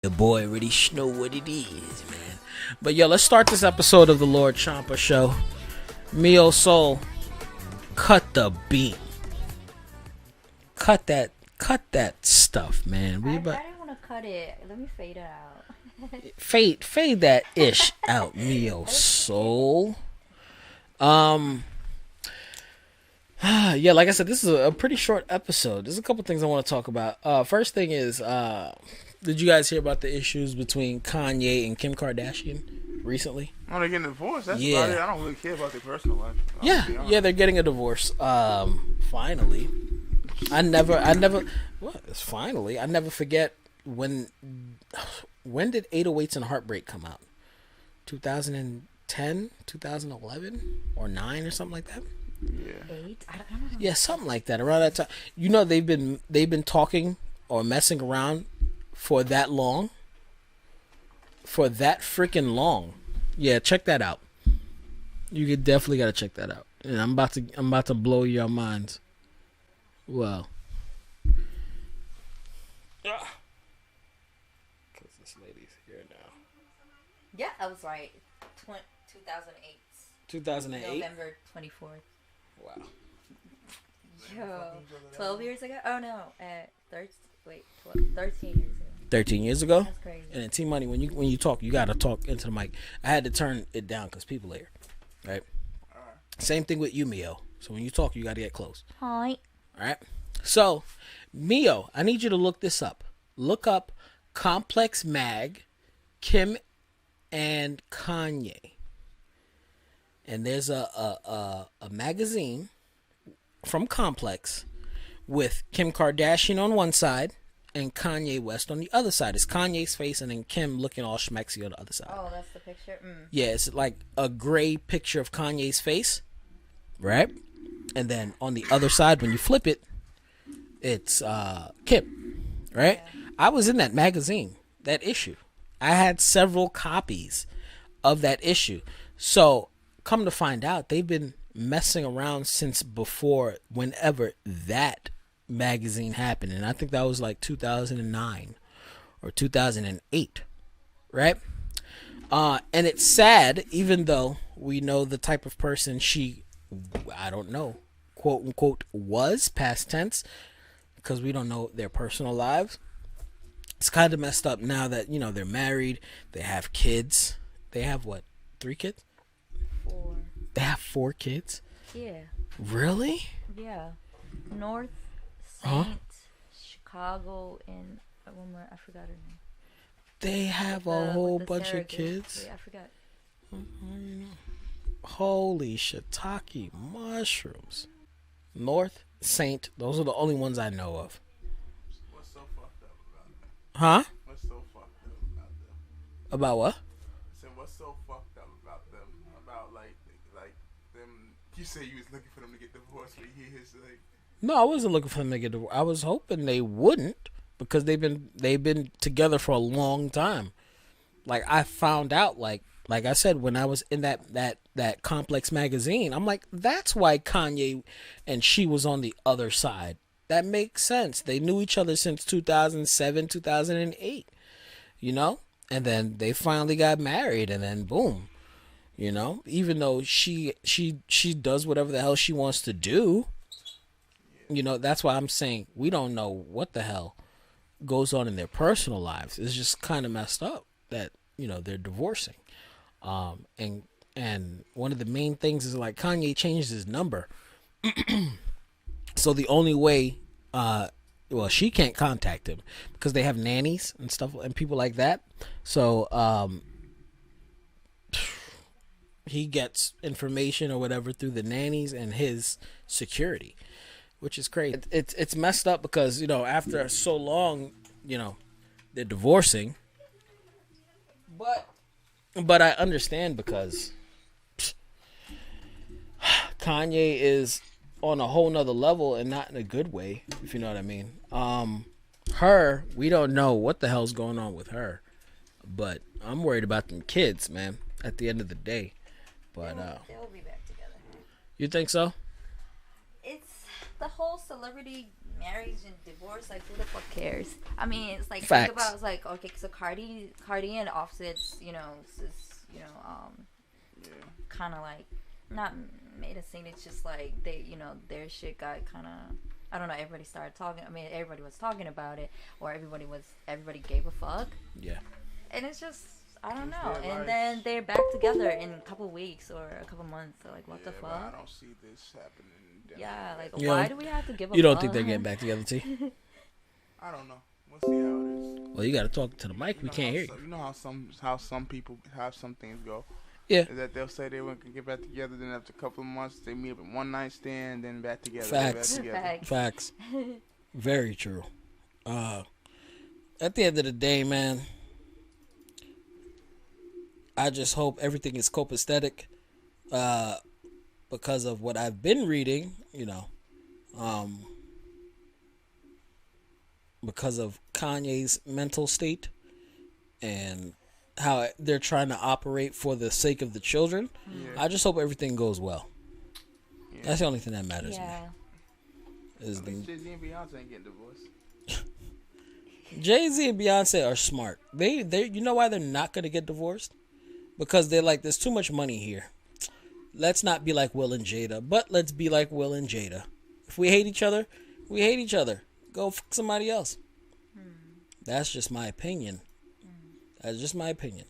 The boy already know what it is, man. But yo, let's start this episode of the Lord Champa Show. Mio Soul, cut the beat. Cut that stuff, man. I didn't want to cut it. Let me fade it out. Fade that ish out, Mio Soul. Yeah, like I said, this is a pretty short episode. There's a couple things I want to talk about. First thing is, did you guys hear about the issues between Kanye and Kim Kardashian recently? Oh, they're getting divorced. That's about it. I don't really care about their personal life. Yeah, they're getting a divorce. Finally. I never. What? It's finally. I never forget when did 808s and Heartbreak come out? 2010, 2011, or 9 or something like that. Yeah. 8? I don't know. Yeah, something like that. Around that time, you know, they've been talking or messing around for that long. For that freaking long. Yeah, check that out. You definitely gotta check that out. And I'm about to blow your minds. Well, because this lady's here now. Yeah, I was right. 2008. 2008. November 24th. Wow. Yo, 12 years ago? Oh no, 13 years ago. 13 years ago. That's crazy. And then T Money, when you talk, you gotta talk into the mic. I had to turn it down because people are here, right? Same thing with you, Mio. So when you talk, you gotta get close. Hi. All right. So, Mio, I need you to look this up. Look up Complex Mag, Kim and Kanye. And there's a magazine from Complex with Kim Kardashian on one side and Kanye West on the other side. It's Kanye's face and then Kim looking all schmexy on the other side. Oh, that's the picture? Mm. Yeah, it's like a gray picture of Kanye's face, right? And then on the other side, when you flip it, it's Kim, right? Yeah. I was in that magazine, that issue. I had several copies of that issue. So, come to find out, they've been messing around since before whenever that magazine happened. And I think that was like 2009 or 2008, right? And it's sad, even though we know the type of person she, I don't know, quote unquote, was, past tense, because we don't know their personal lives. It's kind of messed up now that, you know, they're married, they have kids. They have what, 3 kids? 4. They have 4 kids? Yeah. Really? Yeah. North, Saint, Chicago, and one more, I forgot her name. They have a whole bunch of kids? Yeah, I forgot. Holy shiitake mushrooms. North, Saint, those are the only ones I know of. What's so fucked up about that? Huh? What's so fucked up about them? About what? So what's so fucked up about them? About like them? You say you was looking for them to get divorced, but you hear his like. No, I wasn't looking for them to get divorced. I was hoping they wouldn't, because they've been together for a long time. Like, I found out, like I said, when I was in that Complex magazine, I'm like, that's why Kanye and she was on the other side. That makes sense. They knew each other since 2007, 2008, you know? And then they finally got married, and then boom, you know? Even though she does whatever the hell she wants to do, you know, that's why I'm saying we don't know what the hell goes on in their personal lives. It's just kind of messed up that, you know, they're divorcing. And one of the main things is, like, Kanye changed his number. So the only way, well, she can't contact him because they have nannies and stuff and people like that. So, he gets information or whatever through the nannies and his security, which is crazy. It's messed up because, you know, after so long, you know, they're divorcing. But I understand because Kanye is on a whole nother level and not in a good way, if you know what I mean. We don't know what the hell's going on with her, but I'm worried about them kids, man, at the end of the day. But they'll be back together. You think so? It's the whole celebrity marriage and divorce, like who the fuck cares? I mean, it's like Facts. think about it's like okay, so Cardi and Offset's, kind of like not made a scene. It's just like they, their shit got kind of. I don't know. Everybody started talking. I mean, everybody was talking about it, or everybody gave a fuck. Yeah. And it's just. I don't know. Yeah, And then they're back together in a couple weeks or a couple months. So like, what the fuck? I don't see this happening. Yeah, like You why know, do we have to give a You don't fuck? think they're getting back together, T? I don't know. We'll see how it is. Well, you got to talk to the mic. We can't hear you. You know how some people have some things go. Yeah. Is that they'll say they want to get back together, then after a couple of months they meet up at one night stand, then back together. Facts. Back together. Facts. Very true. At the end of the day, man, I just hope everything is copacetic because of what I've been reading, because of Kanye's mental state and how they're trying to operate for the sake of the children. Yeah. I just hope everything goes well. Yeah. That's the only thing that matters to Yeah. me. Is the Jay-Z and Beyonce ain't getting divorced. Jay-Z and Beyonce are smart. They you know why they're not going to get divorced? Because they're like, there's too much money here. Let's not be like Will and Jada, but let's be like Will and Jada. If we hate each other, we hate each other. Go fuck somebody else. That's just my opinion. That's just my opinion.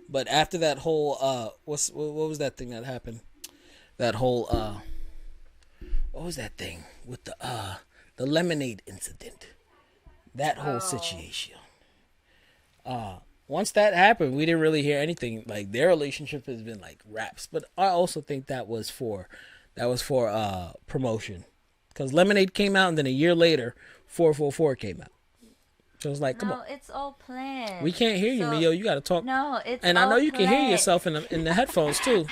But after that whole what was that thing that happened? That whole what was that thing with the lemonade incident? That whole situation. Once that happened, we didn't really hear anything. Like their relationship has been like raps, but I also think that was for promotion, because Lemonade came out and then a year later, 444 came out. So it was like, come on, it's all planned. we can't hear you, Mio. You got to talk. No, it's and all I know you can hear planned. yourself in the headphones too.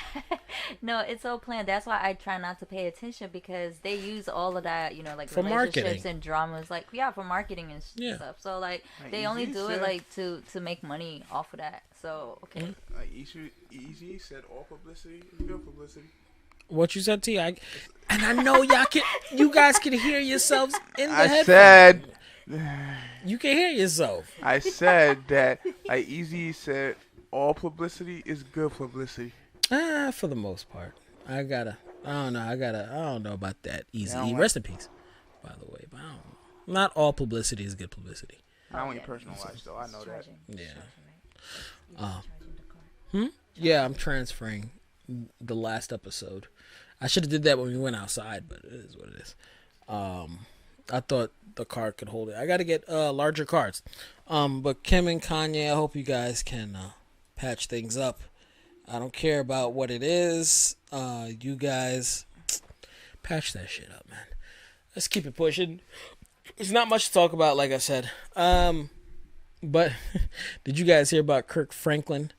No, it's all planned. That's why I try not to pay attention, because they use all of that, like For relationships marketing. and dramas, like for marketing and Yeah. stuff. So like Like they only Easy do it said- like to make money off of that. So okay. Like Easy said, all publicity is good publicity. What you said, T? And I know you guys can hear yourselves in the I headphones. said, You can hear yourself. I said that. Like Easy said, all publicity is good publicity. For the most part. I don't know about that. Easy. Yeah, I don't like- Rest in peace, by the way. But I don't know. Not all publicity is good publicity. I only personal life, though. I know that. Yeah. Yeah, I'm transferring the last episode. I should have did that when we went outside, but it is what it is. I thought the card could hold it. I got to get larger cards. But Kim and Kanye, I hope you guys can patch things up. I don't care about what it is. You guys patch that shit up, man. Let's keep it pushing. There's not much to talk about, like I said. But did you guys hear about Kirk Franklin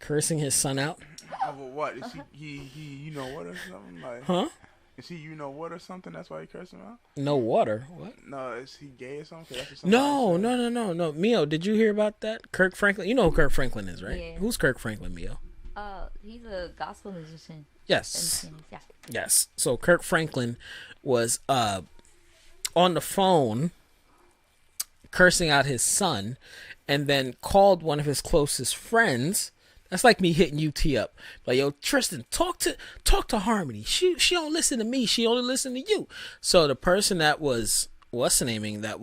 cursing his son out? Oh, well, what? Is he you know what or something? Like, Huh? Is he you know what or something? That's why he cursed him out? No water. What? No, is he gay or something? 'Cause that's what somebody No. said. Mio, did you hear about that? Kirk Franklin. You know who Kirk Franklin is, right? Yeah. Who's Kirk Franklin, Mio? He's a gospel musician. Yes. Yeah. Yes. So Kirk Franklin was on the phone cursing out his son, and then called one of his closest friends. That's like me hitting UT up. Like, yo, Tristan, talk to Harmony. She don't listen to me. She only listen to you. So the person that was that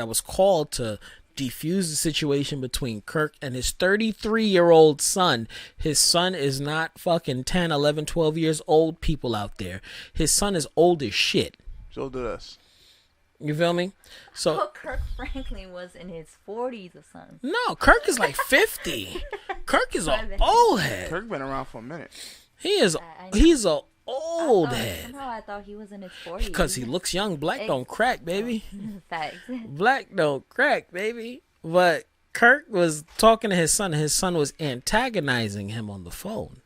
was called to defuse the situation between Kirk and his 33-year-old son. His son is not fucking 10, 11, 12 years old, people out there. His son is old as shit. So did us. You feel me? So Kirk Franklin was in his 40s or something. no, Kirk is like 50. Kirk is an old head. Kirk been around for a minute. He's a old head. Somehow I thought he was in his 40s. Because he looks young. Black don't crack, baby. Facts. Black don't crack, baby. But Kirk was talking to his son, and his son was antagonizing him on the phone.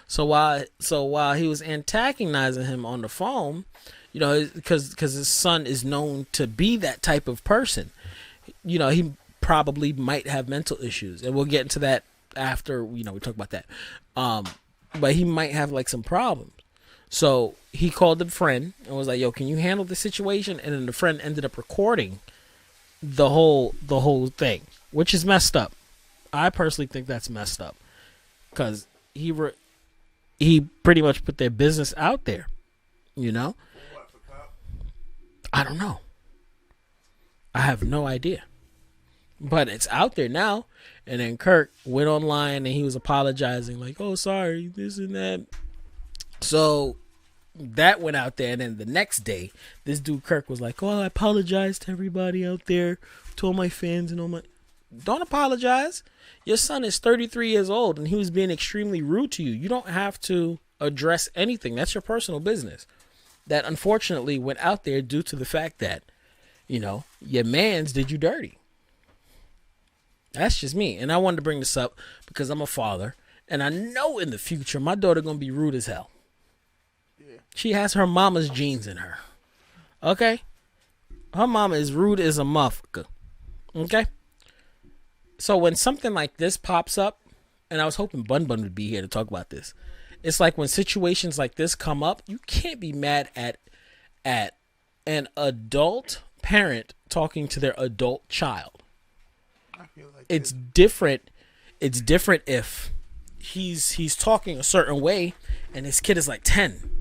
So while he was antagonizing him on the phone, because his son is known to be that type of person, he probably might have mental issues, and we'll get into that after we talk about that. But he might have like some problems. So he called the friend and was like, "Yo, can you handle the situation?" And then the friend ended up recording the whole thing, which is messed up. I personally think that's messed up because he pretty much put their business out there. You know, I don't know. I have no idea, but it's out there now. And then Kirk went online and he was apologizing, like, "Oh, sorry, this and that." So that went out there, and then the next day, this dude Kirk was like, "Oh, I apologize to everybody out there, to all my fans and all my." Don't apologize. Your son is 33 years old, and he was being extremely rude to you. You don't have to address anything. That's your personal business. That unfortunately went out there due to the fact that, you know, your mans did you dirty. That's just me. And I wanted to bring this up because I'm a father, and I know in the future my daughter gonna be rude as hell. Yeah. She has her mama's genes in her. Okay? Her mama is rude as a motherfucker. Okay? So when something like this pops up, and I was hoping Bun Bun would be here to talk about this. It's like when situations like this come up, you can't be mad at an adult parent talking to their adult child. I feel like it's different. It's different if he's talking a certain way and his kid is like 10.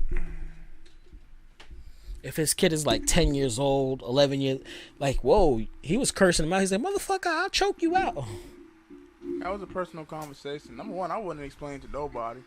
If his kid is like 10 years old, 11 years, like, whoa, he was cursing him out. He's like, "Motherfucker, I'll choke you out." That was a personal conversation. Number one, I wouldn't explain to nobody.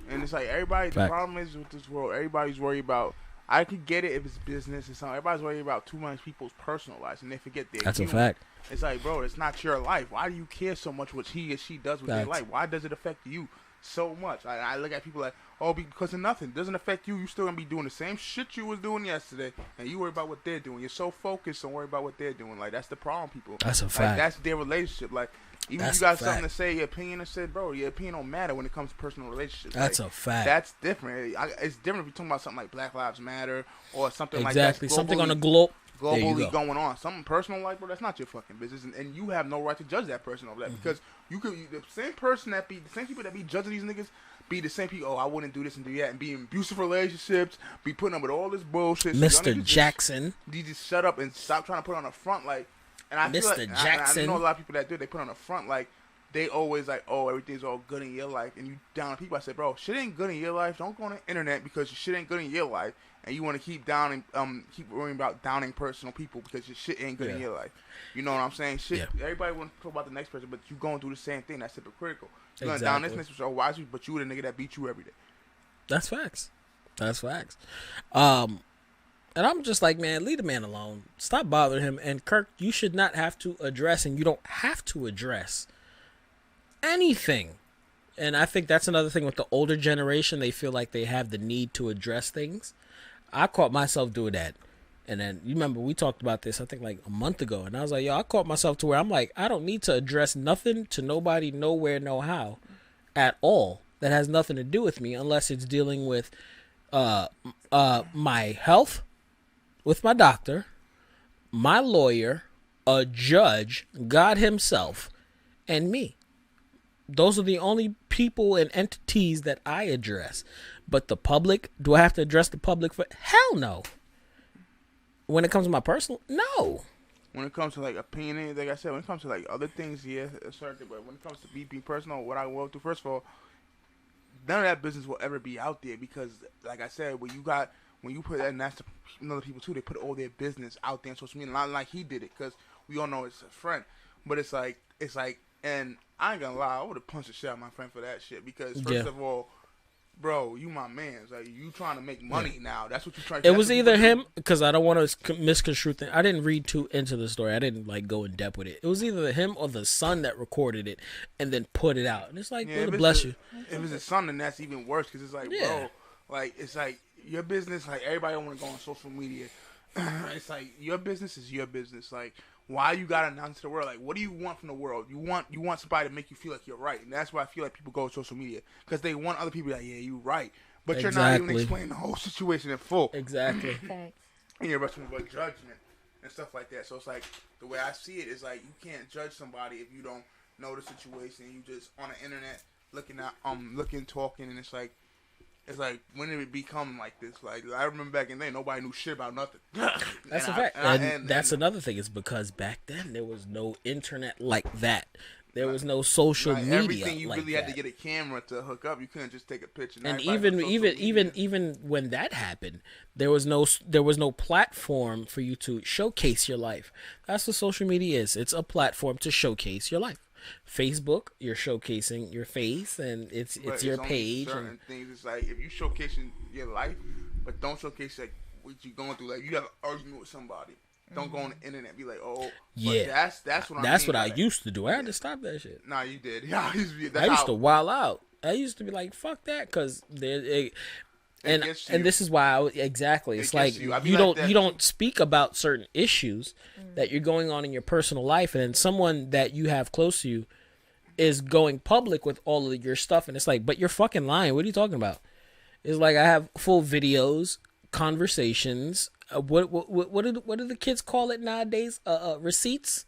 And it's like everybody, the problem is with this world, everybody's worried about, I could get it if it's business and something. Everybody's worried about too much people's personal lives, and they forget their That's human. A fact. It's like, bro, it's not your life. Why do you care so much what he or she does with their life? Why does it affect you so much? I look at people like, oh, because of nothing. It doesn't affect you. You're still going to be doing the same shit you was doing yesterday, and you worry about what they're doing. You're so focused on worry about what they're doing. Like, that's the problem, people. That's a fact. Like, that's their relationship. Like, even if you got something to say, your opinion, and said, bro, your opinion don't matter when it comes to personal relationships. That's like, a fact. That's different. It's different if you're talking about something like Black Lives Matter or something like that. Exactly. Something on a globally going on. Something personal like, bro, that's not your fucking business. And you have no right to judge that person over that. Because the same people that be judging these niggas be the same people, oh, I wouldn't do this and do that, and be in abusive relationships, be putting up with all this bullshit. Mr. Jackson. You just shut up and stop trying to put on the front, like, and I feel like, Jackson. I know a lot of people that do, they put on the front, like, they always like, oh, everything's all good in your life, and you down on people. I said, bro, shit ain't good in your life. Don't go on the internet because your shit ain't good in your life, and you want to keep worrying about downing personal people because your shit ain't good in your life. You know what I'm saying? Shit, everybody want to talk about the next person, but you going through the same thing. That's hypocritical. You gonna down this next person, oh, why is you? But you the nigga that beat you every day. That's facts. That's facts. And I'm just like, man, leave the man alone. Stop bothering him. And Kirk, you should not have to address, and you don't have to address anything. And I think that's another thing with the older generation. They feel like they have the need to address things. I caught myself doing that. And then, you remember, we talked about this, I think, like a month ago. And I was like, yo, I caught myself to where I'm like, I don't need to address nothing to nobody, nowhere, no how, at all. That has nothing to do with me unless it's dealing with my health, with my doctor, my lawyer, a judge, God himself, and me. Those are the only people and entities that I address. But the public, do I have to address the public for? Hell no. When it comes to my personal, no. When it comes to like opinion, like I said, when it comes to like other things, yeah, certainly. But when it comes to me being personal, what I will do, first of all, none of that business will ever be out there because, like I said, when you put that, and that's other people too, they put all their business out there on social media, not like he did it, because we all know it's a friend. But it's like, and I ain't gonna lie, I would have punched the shit out of my friend for that shit because first of all, bro, you my man. Like, you trying to make money now. That's what you trying to do. It was either him, because I don't want to misconstrue things. I didn't read too into the story. I didn't like go in depth with it. It was either him or the son that recorded it and then put it out. And it's like, yeah, bless you. If it's his son, then that's even worse because it's like, bro, like, it's like your business. Like, everybody don't want to go on social media. It's like, your business is your business. Like, why you gotta announce to the world? Like, what do you want from the world? You want somebody to make you feel like you're right, and that's why I feel like people go on social media because they want other people to be like, yeah, you right, but you're not even explaining the whole situation in full. Exactly. Thanks. And you're rushing with judgment and stuff like that. So it's like the way I see it is like you can't judge somebody if you don't know the situation. You just on the internet looking, talking, and it's like It's like, when did it become like this? Like, I remember back in the day, nobody knew shit about nothing. That's a fact. And that's another thing. Is because back then there was no internet like that. There was no social media. Everything you like really that. had to get a camera to hook up. You couldn't just take a picture. And even when that happened, there was no platform for you to showcase your life. That's what social media is. It's a platform to showcase your life. Facebook, you're showcasing your face, and it's your page. Certain things, it's like if you showcasing your life, but don't showcase like what you're going through. Like you have an argument with somebody, don't go on the internet and be like, oh, yeah, that's what I used to do. I had to stop that shit. Nah, you did. Yeah, I used to wild out. I used to be like, fuck that, because and this is why it's like you don't speak about certain issues that you're going on in your personal life, and then someone that you have close to you is going public with all of your stuff, and it's like, but you're fucking lying. What are you talking about? It's like I have full videos, conversations. What do the kids call it nowadays? Receipts.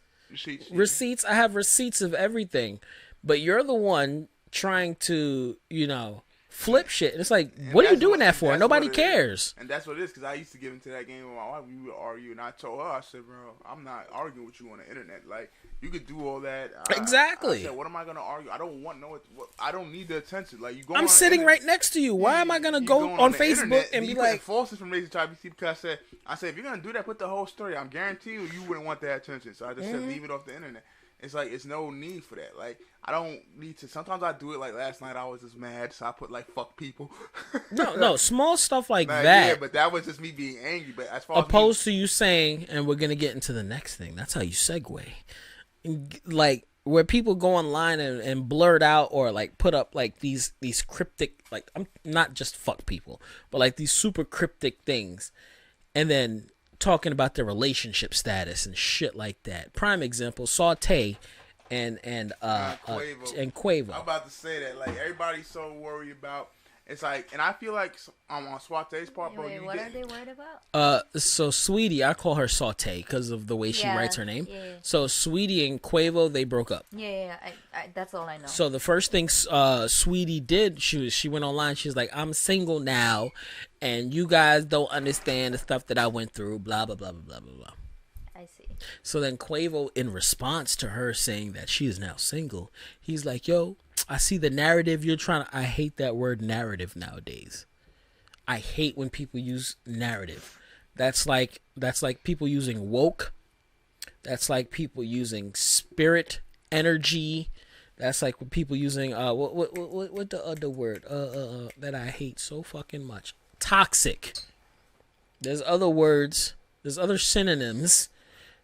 Receipts. I have receipts of everything, but you're the one trying to, flip shit. And it's like, what are you doing that for? Nobody cares. And that's what it is, because I used to get into that game with my wife. We would argue, and I told her, I said, bro, I'm not arguing with you on the internet. Like, you could do all that. Exactly. I said, what am I going to argue? I don't want I don't need the attention. Like, you go. I'm sitting right next to you. Why am I going to go on Facebook and be like, false information try to see? Because I said, if you're going to do that, put the whole story. I'm guaranteeing you wouldn't want that attention. So I just said, leave it off the internet. It's like, it's no need for that. Like, I don't need to. Sometimes I do it. Like last night, I was just mad, so I put like "fuck people." no, small stuff like that. Yeah, but that was just me being angry. But as far opposed to you saying, and we're gonna get into the next thing. That's how you segue. Like where people go online and blurt out or like put up like these cryptic, like, I'm not just fuck people, but like these super cryptic things, and then talking about their relationship status and shit like that. Prime example: Saute and Quavo. I'm about to say that. Like, everybody's so worried about. It's like, and I feel like on Saute's part, bro. Wait, what are they worried about? So Saweetie, I call her Saute because of the way she writes her name. Yeah. So Saweetie and Quavo, they broke up. Yeah. I that's all I know. So the first thing Saweetie did, she went online. She was like, I'm single now, and you guys don't understand the stuff that I went through. Blah blah blah blah blah blah. I see. So then Quavo, in response to her saying that she is now single, he's like, yo, I see the narrative you're trying to. I hate that word narrative nowadays. I hate when people use narrative. That's like people using woke. That's like people using spirit, energy. That's like people using what the other word that I hate so fucking much. Toxic. There's other words. There's other synonyms.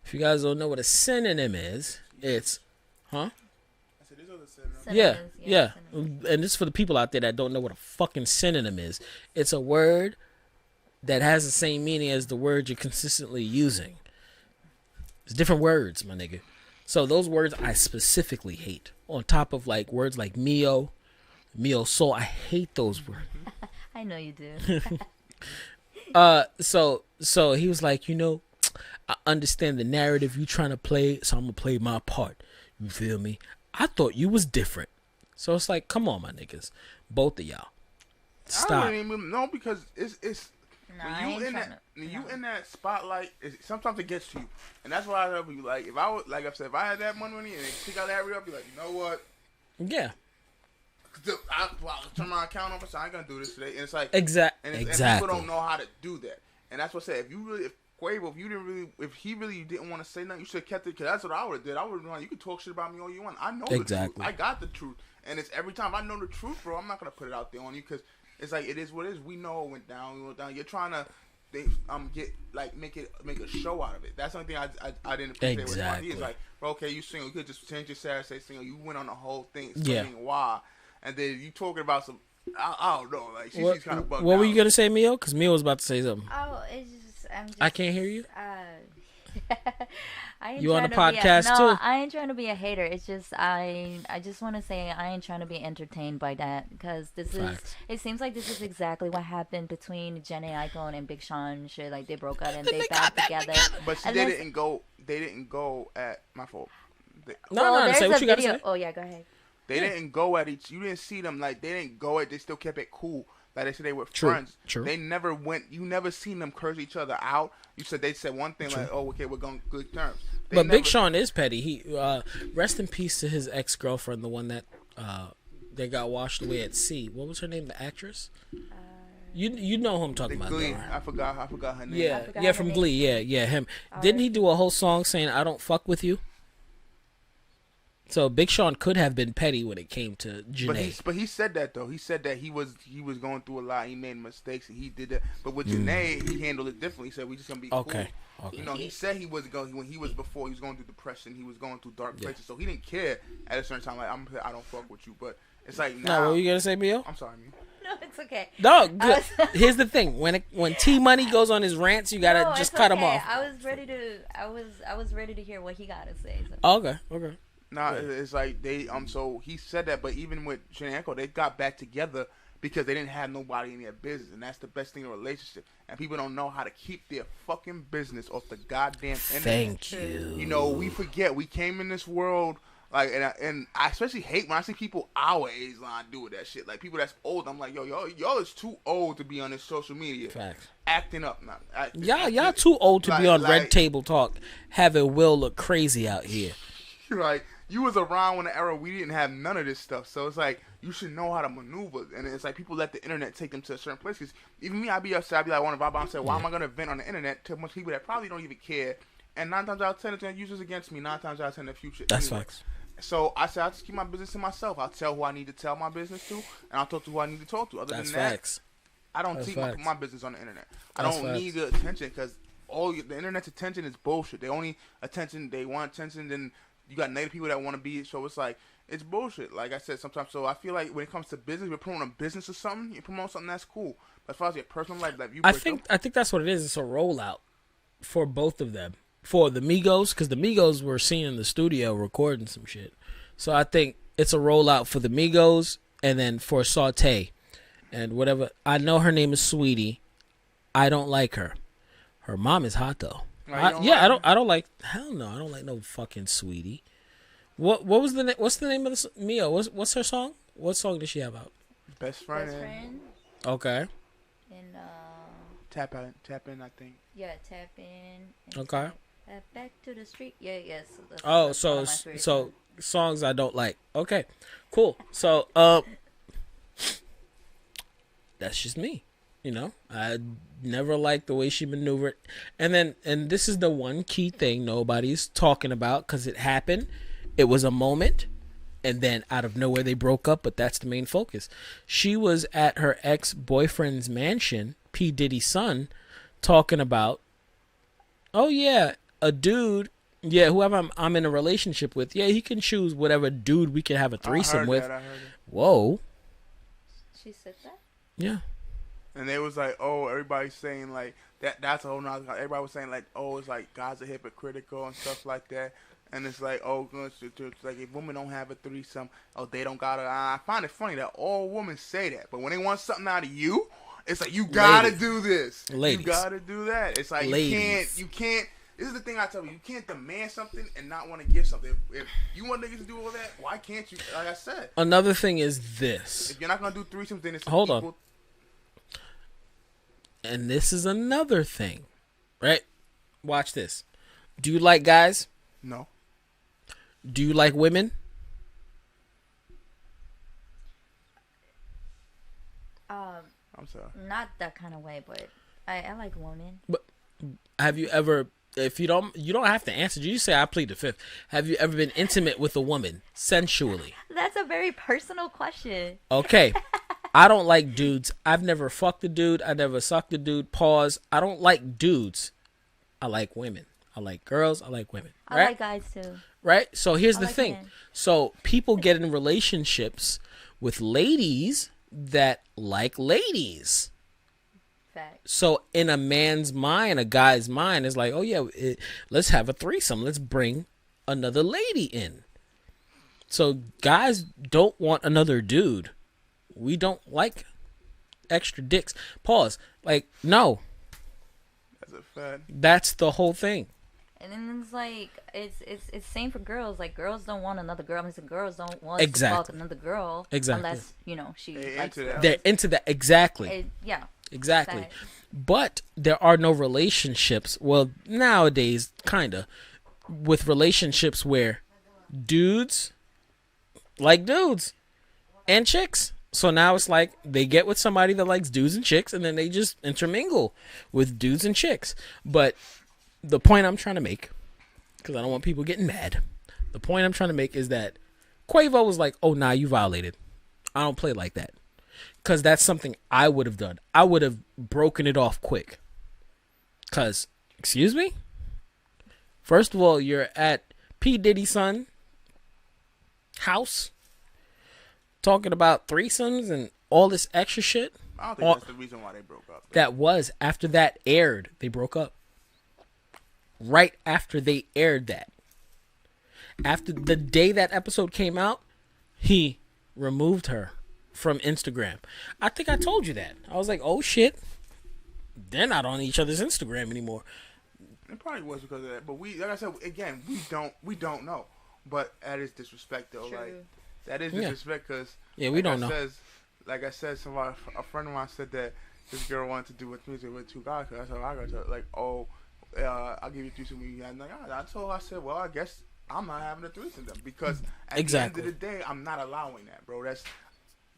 If you guys don't know what a synonym is, it's Yeah. And this is for the people out there that don't know what a fucking synonym is. It's a word that has the same meaning as the word you're consistently using. It's different words, my nigga. So those words I specifically hate. On top of like words like MioSoul, I hate those words. I know you do. So he was like, I understand the narrative you trying to play, so I'm gonna play my part. You feel me? I thought you was different. So it's like, come on, my niggas. Both of y'all. Stop. I don't even know, because it's when you in that spotlight, sometimes it gets to you. And that's why I tell you, like, if I had that money and she got that I'd be like, you know what? Yeah. I'll turn my account over, so I ain't gonna do this today. And it's like, exactly. And people don't know how to do that. And that's what I said. If Quavo, if he really didn't want to say nothing, you should have kept it, because that's what I would have did. I would have done, you can talk shit about me all you want. I know the truth. I got the truth. And it's every time I know the truth, bro, I'm not going to put it out there on you, because it's like, it is what it is. We know it went down. You're trying to make a show out of it. That's the only thing I didn't appreciate. Exactly. It's like, bro, okay, you single. You could just change your status, say single. You went on the whole thing explaining why. And then you talking about some, I don't know, like, she's kind of bugged out. What were you going to say, Mio? Because Mio was about to say something. Oh, it's just, I can't hear you. I ain't you on the podcast too? No, I ain't trying to be a hater. It's just I just want to say I ain't trying to be entertained by that, because it seems like this is exactly what happened between Jenny Aiko and Big Sean and shit. Like, they broke out and they back together. But they didn't go at my fault. No, say what you gotta video. say. Oh yeah, go ahead. They didn't go at each. You didn't see them like they didn't go at. They still kept it cool. Like they said they were True. friends. True. They never went. You never seen them curse each other out. You said they said one thing like, "Oh, okay, we're going good terms." But Big Sean is petty. He rest in peace to his ex-girlfriend, the one that they got washed away at sea. What was her name? The actress. You know who I'm talking about. Glee. Though, right? I forgot her name. Yeah, from Glee. Yeah, him. Didn't he do a whole song saying "I don't fuck with you"? So Big Sean could have been petty when it came to Janae. But he said that though. He said that he was going through a lot. He made mistakes and he did that. But with Janae, he handled it differently. He said we just gonna be cool. Okay. You know, he said he was going when he was before. He was going through depression. He was going through dark places. So he didn't care at a certain time. Like I don't fuck with you. But it's like now. No, what were you gonna say, Mio? I'm sorry, Mio. No, it's okay. No, good. Here's the thing: when T Money goes on his rants, you gotta just cut him off. I was ready to hear what he gotta say. So. Okay. Nah, it's like they so he said that, but even with Janae Echo, they got back together because they didn't have nobody in their business, and that's the best thing in a relationship. And people don't know how to keep their fucking business off the goddamn internet. Thank you. You know, we forget we came in this world like, and I especially hate when I see people our age line do that shit. Like people that's old, I'm like, y'all is too old to be on this social media. Facts. Acting up now. Y'all too old to be on Red Table Talk, having Will look crazy out here. Like. You was around when the era we didn't have none of this stuff, so it's like you should know how to maneuver. And it's like people let the internet take them to a certain place. Cause even me, I'd be upset. I'd be like, "One of our bombs said, why am I gonna vent on the internet to much people that probably don't even care?" And 9 times out of 10, it's gonna use this against me. 9 times out of 10 in the future. That's facts. So I said, I'll just keep my business to myself. I'll tell who I need to tell my business to, and I'll talk to who I need to talk to. Other than that, I don't keep my business on the internet. I don't need the attention because the internet's attention is bullshit. They only they want attention, then. You got negative people that want to be, so it's like, it's bullshit. Like I said, sometimes, so I feel like when it comes to business, you're promoting a business or something, you promote something that's cool. But as far as your personal life, like you I think that's what it is. It's a rollout for both of them. For the Migos, because the Migos were seen in the studio recording some shit. So I think it's a rollout for the Migos, and then for Saute. And whatever, I know her name is Saweetie. I don't like her. Her mom is hot though. I don't like. Hell no, I don't like no fucking Saweetie. What's the name of this Mio? What's her song? What song does she have out? Best friend. Okay. And tap in, I think. Yeah, tap in. Okay. Back to the street. Yeah, yes. So songs I don't like. Okay, cool. So that's just me. You know, I never liked the way she maneuvered. And this is the one key thing nobody's talking about because it happened. It was a moment. And then out of nowhere they broke up. But that's the main focus. She was at her ex-boyfriend's mansion, P. Diddy's son, talking about, oh, yeah, a dude. Yeah, whoever I'm in a relationship with. Yeah, he can choose whatever dude we can have a threesome with. I heard it. Whoa. She said that? Yeah. And they was like, oh, everybody's saying like that's a whole nother. Everybody was saying like, oh, it's like guys are hypocritical and stuff like that. And it's like, oh, it's like if women don't have a threesome, oh, they don't gotta. I find it funny that all women say that, but when they want something out of you, it's like you gotta do this, ladies. You gotta do that. It's like ladies. you can't. This is the thing I tell you: you can't demand something and not want to give something. If you want niggas to do all that, why can't you? Like I said, another thing is this: if you're not gonna do threesomes, then it's hold equal. on. And this is another thing, right? Watch this. Do you like guys? No. Do you like women? I'm sorry. Not that kind of way, but I like women. But have you ever? If you don't have to answer. You say I plead the fifth. Have you ever been intimate with a woman sensually? That's a very personal question. Okay. I don't like dudes. I've never fucked a dude. I never sucked a dude. Pause. I don't like dudes. I like women. I like girls. I like women. Right? I like guys too. Right? So here's the thing. Men. So people get in relationships with ladies that like ladies. Fact. So in a man's mind, a guy's mind is like, oh yeah, let's have a threesome. Let's bring another lady in. So guys don't want another dude. We don't like extra dicks. Pause. Like, no. That's a fact. That's the whole thing. And then it's like it's same for girls. Like girls don't want another girl. I mean, girls don't want Exactly. to fuck another girl Unless she They're likes into that. girls. They're into that. Exactly. Yeah. Exactly. Sad. But there are no relationships. Well, nowadays, kind of, with relationships where dudes like dudes and chicks. So now it's like they get with somebody that likes dudes and chicks, and then they just intermingle with dudes and chicks. But the point I'm trying to make, because I don't want people getting mad, the point I'm trying to make is that Quavo was like, oh, nah, you violated. I don't play like that. Because that's something I would have done. I would have broken it off quick. Because, excuse me? First of all, you're at P. Diddy's son house talking about threesomes and all this extra shit. I don't think that's the reason why they broke up. That was, after that aired, they broke up. Right after they aired that. After the day that episode came out, he removed her from Instagram. I think I told you that. I was like, oh shit. They're not on each other's Instagram anymore. It probably was because of that. But we, like I said, again, we don't know. But that is disrespect, though. True. Like, that is disrespect because we don't know. Like I said, a friend of mine said that this girl wanted to do with music with two guys. Cause I said, I got to like, I'll give you threesome. And like, I told her, I said, well, I guess I'm not having a threesome then because at the end of the day, I'm not allowing that, bro.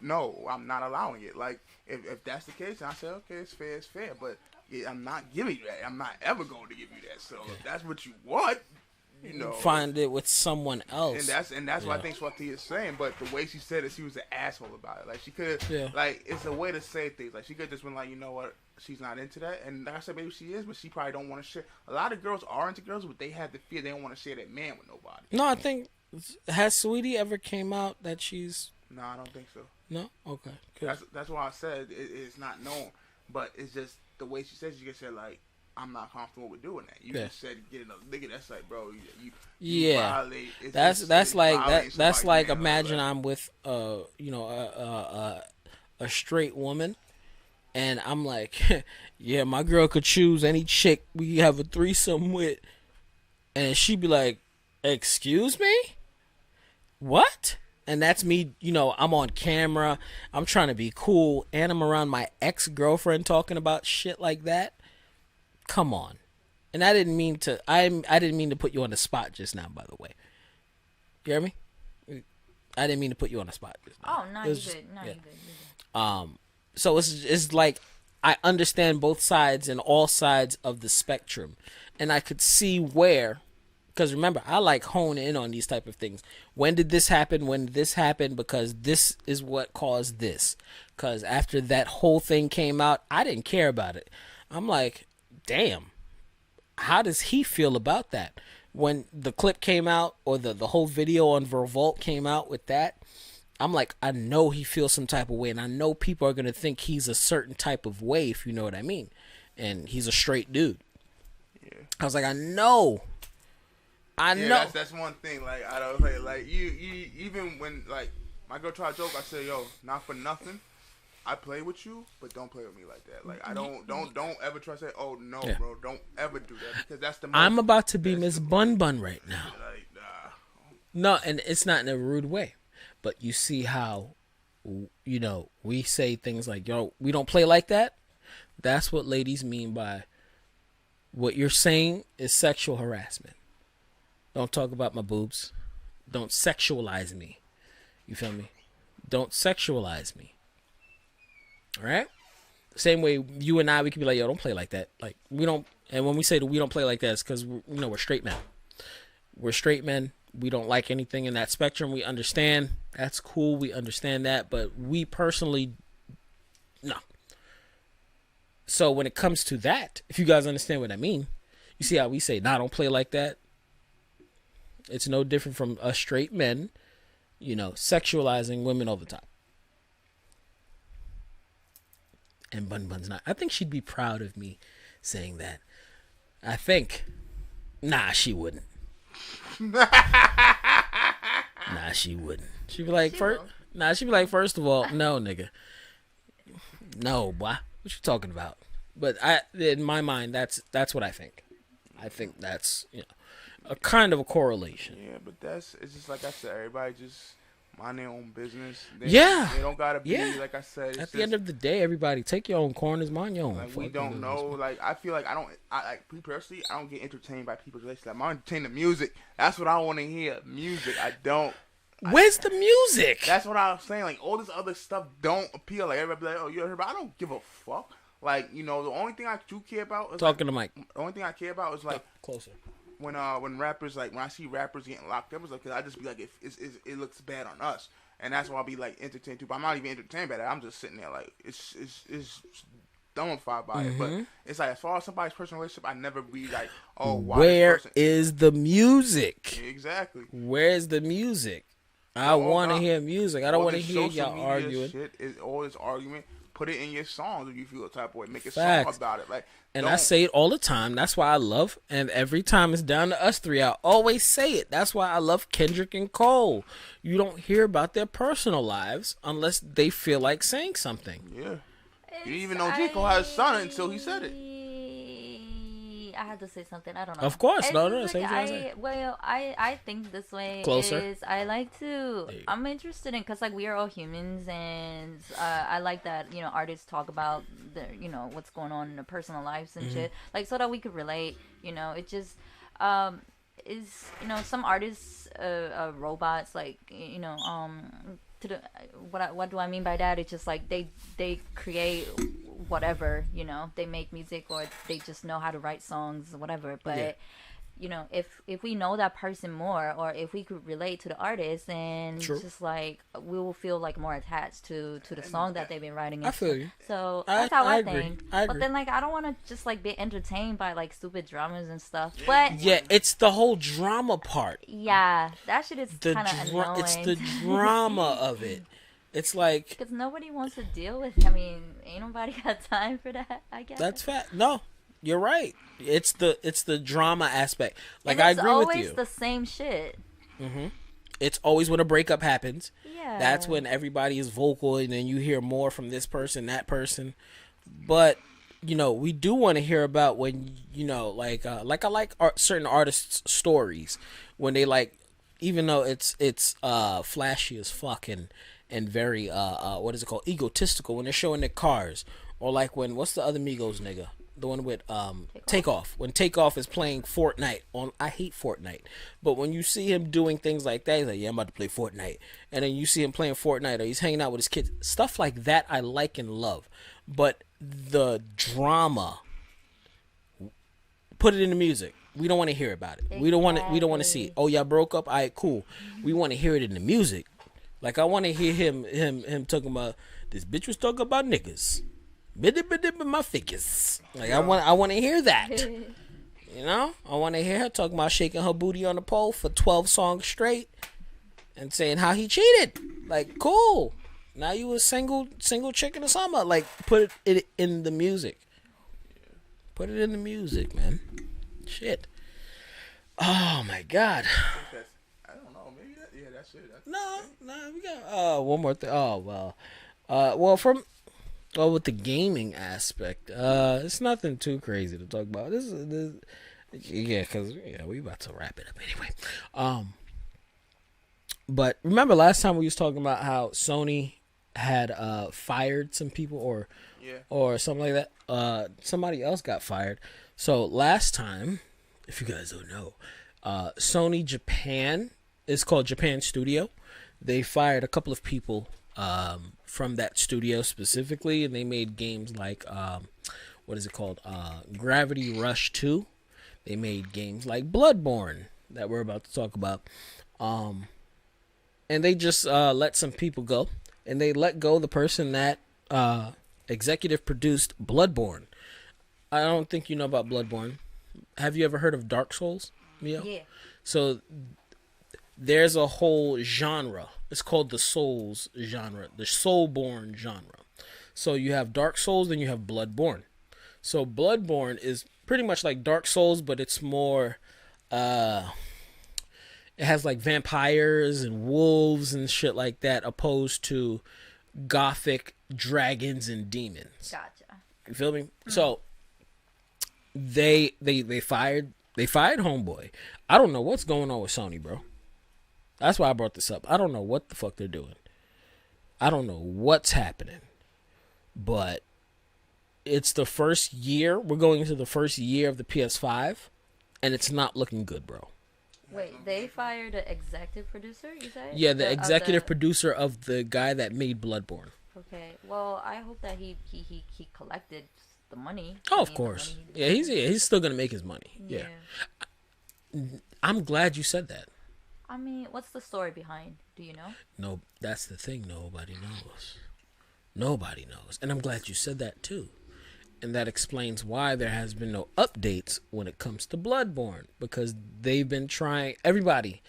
No, I'm not allowing it. Like, if that's the case, I say, okay, it's fair. But I'm not giving you that. I'm not ever going to give you that. So if that's what you want, find it with someone else. And that's what I think Saweetie is saying. But the way she said it, she was an asshole about it. Like, she could have, like, it's a way to say things. Like, she could have just been like, you know what, she's not into that. And like I said, maybe she is, but she probably don't want to share. A lot of girls are into girls, but they have the fear they don't want to share that man with nobody. No, I think, has Saweetie ever came out that she's... No, I don't think so. No? Okay. That's why I said it's not known. But it's just the way she said, she just said, like, I'm not comfortable with doing that. You just said getting a nigga. That's like, bro, you violate. That's like man, imagine I'm with a straight woman, and I'm like, yeah, my girl could choose any chick we have a threesome with, and she'd be like, excuse me, what? And that's me, I'm on camera, I'm trying to be cool, and I'm around my ex-girlfriend talking about shit like that. Come on. And I didn't mean to put you on the spot just now, by the way. You hear me? I didn't mean to put you on the spot just now. Oh, no, you're good. No, you're good. So it's like I understand both sides and all sides of the spectrum. And I could see where, because remember, I like hone in on these type of things. When did this happen? When did this happen? Because this is what caused this. Because after that whole thing came out, I didn't care about it. I'm like, damn, how does he feel about that? When the clip came out, or the whole video on Revolt came out with that, I'm like, I know he feels some type of way, and I know people are going to think he's a certain type of way, if you know what I mean. And he's a straight dude. Yeah. I was like, I know. That's one thing. Like, I don't say, like, you even when, like, my girl tried to joke, I said, yo, not for nothing, I play with you, but don't play with me like that. Like, I don't ever try to say, oh no, bro, don't ever do that, because that's the most, I'm about to be Miss Bun Bun right now. Like, nah. No, and it's not in a rude way, but you see how, we say things like, yo, we don't play like that. That's what ladies mean by what you're saying is sexual harassment. Don't talk about my boobs. Don't sexualize me. You feel me? Don't sexualize me. All right? Same way you and I, we can be like, yo, don't play like that. Like, we don't, and when we say that we don't play like that, it's because, we're straight men. We're straight men. We don't like anything in that spectrum. We understand. That's cool. We understand that. But we personally, no. So when it comes to that, if you guys understand what I mean, you see how we say, nah, don't play like that. It's no different from us straight men, sexualizing women all the time. And Bun Bun's not. I think she'd be proud of me saying that. I think. Nah, she wouldn't. Nah, she wouldn't. She'd be like, first of all, no, nigga. No, boy. What you talking about? But in my mind, that's what I think. I think that's a kind of a correlation. Yeah, but it's just like I said, everybody just mind their own business. They don't gotta be like I said. At the end of the day, everybody take your own corners, mind your own. Like we don't know. Like I feel like me personally, I don't get entertained by people's relationships. I'm entertained the music. That's what I want to hear. Music. I don't. Where's the music? That's what I was saying. Like all this other stuff don't appeal. Like everybody be like, oh, you heard, but I don't give a fuck. Like the only thing I do care about is talking to Mike. The only thing I care about is like closer. When rappers when I see rappers getting locked up, it's like, cause I just be like, it looks bad on us, and that's why I'll be like entertained too. But I'm not even entertained by that. I'm just sitting there like it's dumbfied by it. But it's like as far as somebody's personal relationship, I never be like, oh, why? Where is the music? Exactly. Where's the music? I want to hear music. I don't want to hear y'all arguing. Shit is all this argument. Put it in your songs if you feel a type of way. Make a song about it. Like, and I say it all the time. That's why I love, and every time it's down to us three, I always say it. That's why I love Kendrick and Cole. You don't hear about their personal lives unless they feel like saying something. Yeah. You didn't even know J. Cole had a son until he said it. I had to say something. I don't know. Of course. It's no. I think this way Closer. is I like to. I'm interested in because like we are all humans, and I like that artists talk about what's going on in their personal lives and shit, like so that we could relate. It just is some artists robots like what do I mean by that? It's just like they create whatever, they make music or they just know how to write songs or whatever. But if we know that person more, or if we could relate to the artist, then just like we will feel like more attached to the song that they've been writing. I feel you. So that's how I agree. think. I agree. But then like I don't want to just like be entertained by like stupid dramas and stuff. But it's the whole drama part. Yeah, that shit is kind of annoying. It's the drama of it. It's like because nobody wants to deal with it. I mean, ain't nobody got time for that. I guess that's fact. No, you're right. It's the drama aspect. Like I agree with you. It's always the same shit. It's always when a breakup happens. Yeah. That's when everybody is vocal, and then you hear more from this person, that person. But we do want to hear about when like I like certain artists' stories when they like, even though it's flashy as fuck and very what is it called, egotistical, when they're showing their cars, or like when what's the other Migos nigga, the one with Takeoff, when Takeoff is playing Fortnite on, I hate Fortnite, but when you see him doing things like that, he's like, yeah, I'm about to play Fortnite, and then you see him playing Fortnite, or he's hanging out with his kids, stuff like that I like and love. But the drama, put it in the music. We don't want to hear about it. Exactly. We don't want to see it. Oh, y'all broke up? All right, cool. We want to hear it in the music. Like I want to hear him talking about, this bitch was talking about niggas. My figures. Like I want to hear that. I want to hear her talking about shaking her booty on the pole for 12 songs straight and saying how he cheated. Like, cool. Now you a single chick in the summer. Like, put it in the music. Put it in the music, man. Shit. Oh my God. I don't know. Maybe that's it. No, we got one more thing. Oh well. With the gaming aspect, it's nothing too crazy to talk about. This because we about to wrap it up anyway. But remember last time we was talking about how Sony had fired some people or something like that. Somebody else got fired. So last time, if you guys don't know, Sony Japan, it's called Japan Studio. They fired a couple of people from that studio specifically, and they made games like what is it called? Gravity Rush 2. They made games like Bloodborne that we're about to talk about. And they just let some people go, and they let go the person that executive produced Bloodborne. I don't think you know about Bloodborne. Have you ever heard of Dark Souls, Mio? Yeah. So there's a whole genre. It's called the Souls genre, the Soulborne genre. So you have Dark Souls, then you have Bloodborne. So Bloodborne is pretty much like Dark Souls, but it's more, it has like vampires and wolves and shit like that, opposed to gothic dragons and demons. Gotcha. You feel me? So they fired They fired homeboy. I don't know what's going on with Sony, bro. That's why I brought this up. I don't know what the fuck they're doing. I don't know what's happening. But it's the first year. We're going into the first year of the PS5, and it's not looking good, bro. Wait, they fired the executive producer, you said? Yeah, the executive producer of the guy that made Bloodborne. Okay. Well, I hope that he collected the money. Oh, of course. Yeah, he's still gonna make his money. Yeah. I'm glad you said that. I mean, what's the story behind? Do you know? No, that's the thing. Nobody knows. Nobody knows, and I'm glad you said that too. And that explains why there has been no updates when it comes to Bloodborne, because they've been trying. Everybody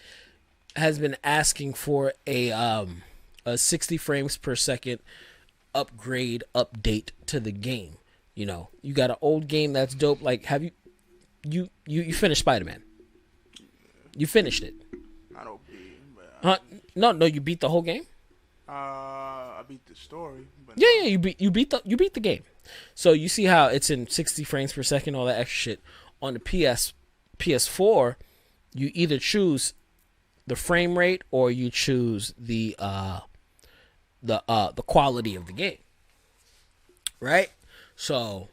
has been asking for a 60 frames per second upgrade update to the game. You know, you got an old game that's dope. Like, have you finished Spider-Man? You finished it? Not OP, but no, you beat the whole game. I beat the story. But Yeah, you beat the game. So you see how it's in 60 frames per second, all that extra shit. On the PS4, you either choose the frame rate or you choose the quality of the game. Right? So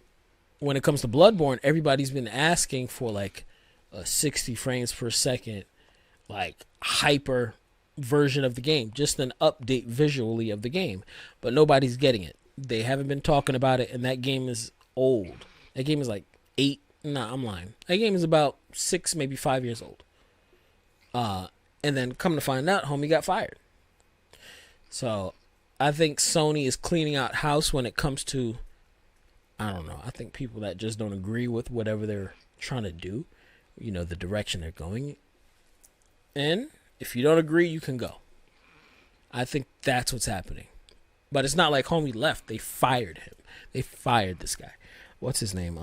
when it comes to Bloodborne, everybody's been asking for like a 60 frames per second, like hyper version of the game, just an update visually of the game, but nobody's getting it. They haven't been talking about it, and that game is old. That game is like 8. Nah, I'm lying. That game is about 6, maybe 5 years old. And then come to find out, homie got fired. So I think Sony is cleaning out house when it comes to, I don't know, I think people that just don't agree with whatever they're trying to do, you know, the direction they're going. And if you don't agree, you can go. I think that's what's happening. But it's not like homie left. They fired him. They fired this guy. What's his name?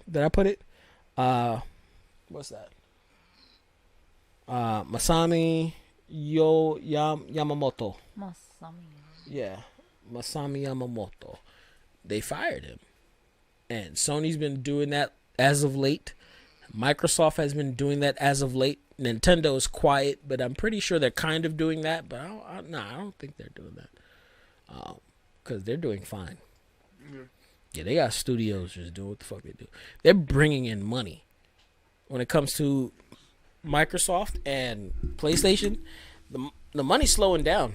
Did I put it? What's that? Masami Yamamoto. Yeah, Masami Yamamoto. They fired him. And Sony's been doing that as of late. Microsoft has been doing that as of late. Nintendo is quiet, but I'm pretty sure they're kind of doing that. But I don't think they're doing that. Because they're doing fine. Yeah, they got studios just doing what the fuck they do. They're bringing in money. When it comes to Microsoft and PlayStation, the money's slowing down.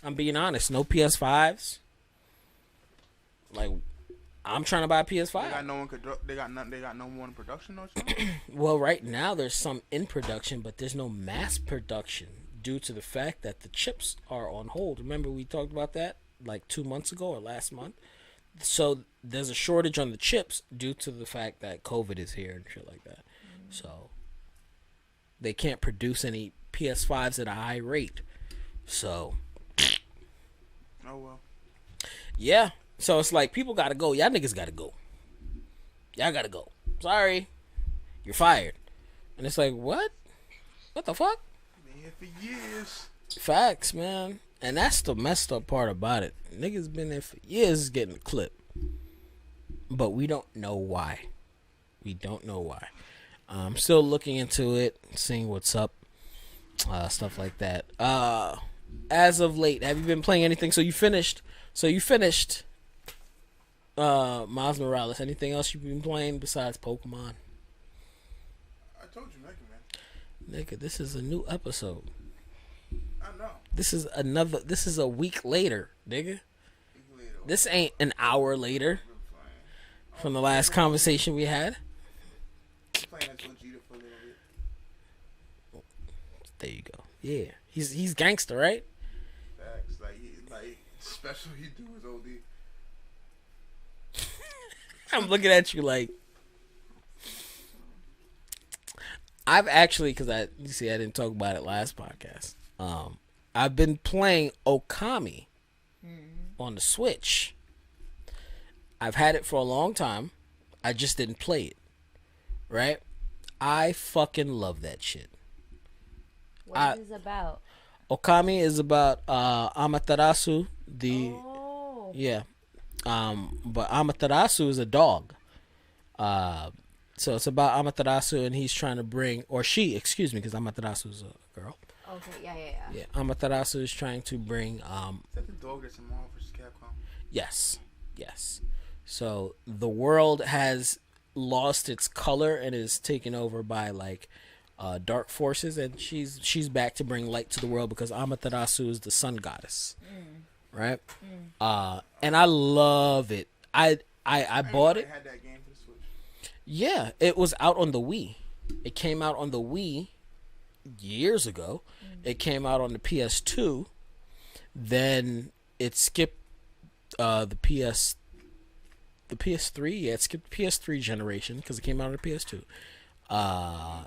I'm being honest. No PS5s. Like, I'm trying to buy a PS5. They got no one. They got no one in production. No. Well, right now there's some in production, but there's no mass production due to the fact that the chips are on hold. Remember we talked about that like 2 months ago or last month. So there's a shortage on the chips due to the fact that COVID is here and shit like that. So they can't produce any PS5s at a high rate. So, oh well. Yeah. So it's like people gotta go. Y'all niggas gotta go. Y'all gotta go. Sorry, you're fired. And it's like, what? What the fuck? Been here for years. Facts, man. And that's the messed up part about it. Niggas been there for years getting a clip. But we don't know why. We don't know why. I'm still looking into it, seeing what's up. Stuff like that. As of late, have you been playing anything? So you finished Miles Morales. Anything else you've been playing besides Pokemon? I told you, man. Nigga, this is a new episode. I know. This is a week later, nigga. This ain't an hour later from the last conversation we had. Playing as Vegeta for a little bit. There you go. Yeah, he's gangster, right? Facts. Like special he do his OD. I'm looking at you like I've actually, because I didn't talk about it last podcast. I've been playing Okami on the Switch. I've had it for a long time. I just didn't play it. Right? I fucking love that shit. What is it about? Okami is about Amaterasu. Yeah. But Amaterasu is a dog. So it's about Amaterasu, and he's trying to bring, or she, excuse me, because Amaterasu's a girl. Okay, yeah. Yeah, Amaterasu is trying to bring. Is that the dog that's in Marvel vs. Capcom? Yes. So the world has lost its color and is taken over by like dark forces, and she's back to bring light to the world because Amaterasu is the sun goddess, right? And I love it. I bought it. Had that game for the Switch. Yeah, it was out on the Wii. It came out on the Wii years ago. It came out on the PS2. Then it skipped the PS3. Yeah, it skipped the PS3 generation because it came out on the PS2.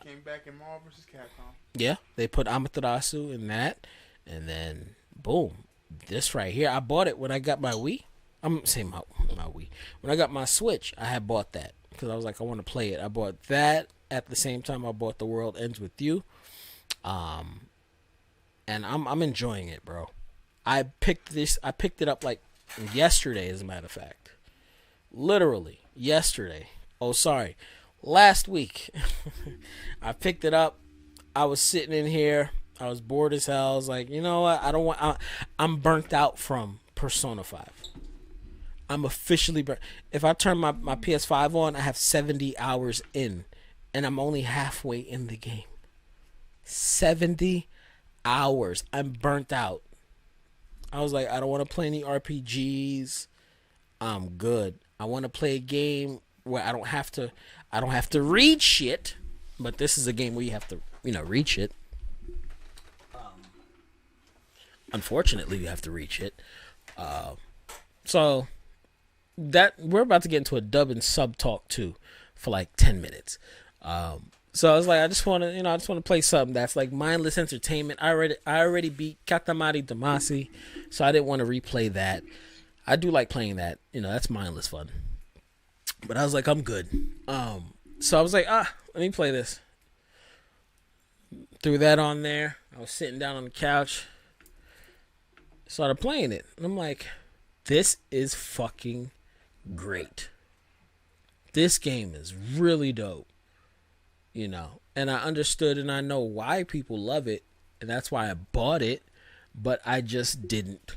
Came back in Marvel vs. Capcom. Yeah, they put Amaterasu in that, and then boom, this right here. I bought it when I got my Wii. I'm saying my Wii. When I got my Switch, I had bought that because I was like, I want to play it. I bought that at the same time I bought The World Ends With You. And I'm enjoying it, bro. I picked it up like yesterday, as a matter of fact. Literally yesterday. Oh, sorry. Last week. I picked it up. I was sitting in here. I was bored as hell. I was like, you know what? I'm burnt out from Persona 5. I'm officially burnt. If I turn my PS5 on, I have 70 hours in. And I'm only halfway in the game. 70 hours. I'm burnt out. I was like, I don't want to play any RPGs. I'm good. I want to play a game where I don't have to read shit. But this is a game where you have to, read shit. Unfortunately, you have to read shit. So that we're about to get into a dub and sub talk too for like 10 minutes. So I was like, I just want to play something that's like mindless entertainment. I already beat Katamari Damacy, so I didn't want to replay that. I do like playing that, that's mindless fun. But I was like, I'm good. So I was like, let me play this. Threw that on there. I was sitting down on the couch. Started playing it. And I'm like, this is fucking great. This game is really dope. And I understood and I know why people love it, and that's why I bought it, but I just didn't,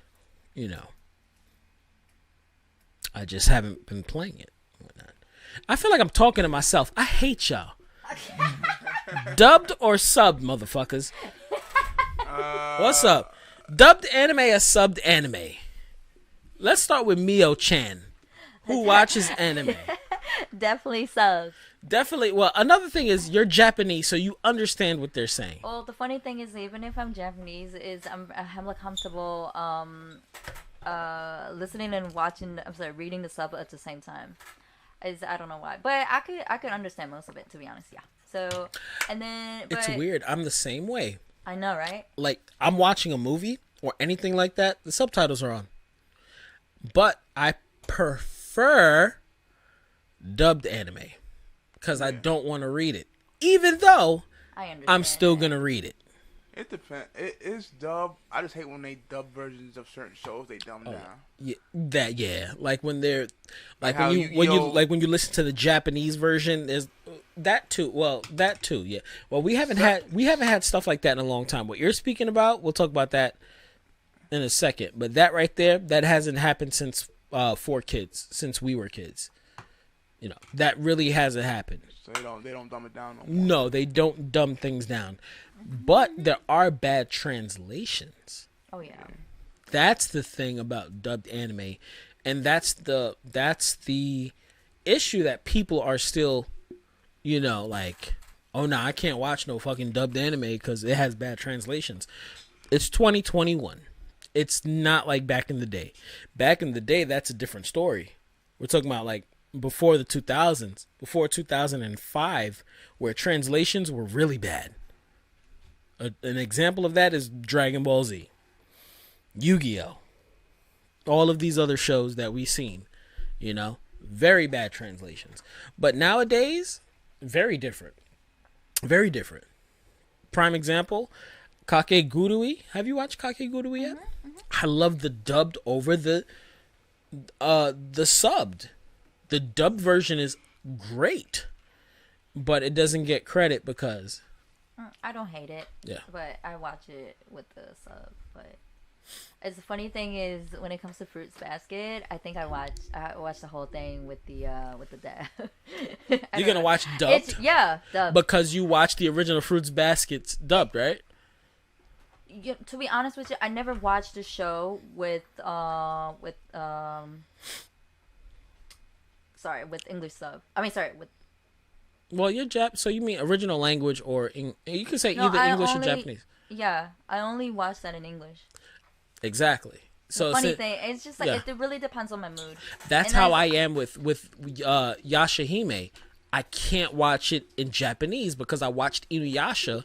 I just haven't been playing it. I feel like I'm talking to myself. I hate y'all. Dubbed or subbed, motherfuckers? What's up? Dubbed anime or subbed anime? Let's start with Mio-chan, who watches anime. Definitely subbed. Definitely. Well, another thing is you're Japanese, so you understand what they're saying. Well, the funny thing is, even if I'm Japanese, I'm like comfortable listening and watching. Reading the sub at the same time. I don't know why, but I could understand most of it, to be honest. Yeah. So, and then it's weird. I'm the same way. I know, right? Like I'm watching a movie or anything like that, the subtitles are on, but I prefer dubbed anime. Because I don't want to read it. Even though I'm still going to read it. It depends. It is dubbed. I just hate when they dub versions of certain shows. They dumb down. Yeah. Like when they're like when you listen to the Japanese version, there's that too. Well, that too. Yeah. Well, we haven't had stuff like that in a long time. What you're speaking about, we'll talk about that in a second. But that right there, that hasn't happened since 4 Kids, since we were kids. That really hasn't happened. So they don't dumb it down no more. No, they don't dumb things down. But there are bad translations. Oh yeah. That's the thing about dubbed anime. And that's the issue that people are still, like, oh no, I can't watch no fucking dubbed anime because it has bad translations. It's 2021. It's not like back in the day. Back in the day, that's a different story. We're talking about like before the 2000s, before 2005, where translations were really bad. An example of that is Dragon Ball Z, Yu-Gi-Oh, all of these other shows that we've seen, very bad translations. But nowadays, very different. Very different. Prime example, Kakegurui. Have you watched Kakegurui yet? I love the dubbed over the subbed. The dubbed version is great. but it doesn't get credit because I don't hate it. Yeah. But I watch it with the sub. But the funny thing is, when it comes to Fruits Basket, I think I watched the whole thing with the dad. You're gonna watch dubbed? Yeah, dubbed. Because you watched the original Fruits Baskets dubbed, right? To be honest with you, I never watched the show with English sub. I mean, sorry, with. Well, you're so you mean original language or you can say either English or Japanese. Yeah, I only watch that in English. Exactly. So the funny thing, it's just like it really depends on my mood. That's how I am with Yashahime. I can't watch it in Japanese because I watched Inuyasha,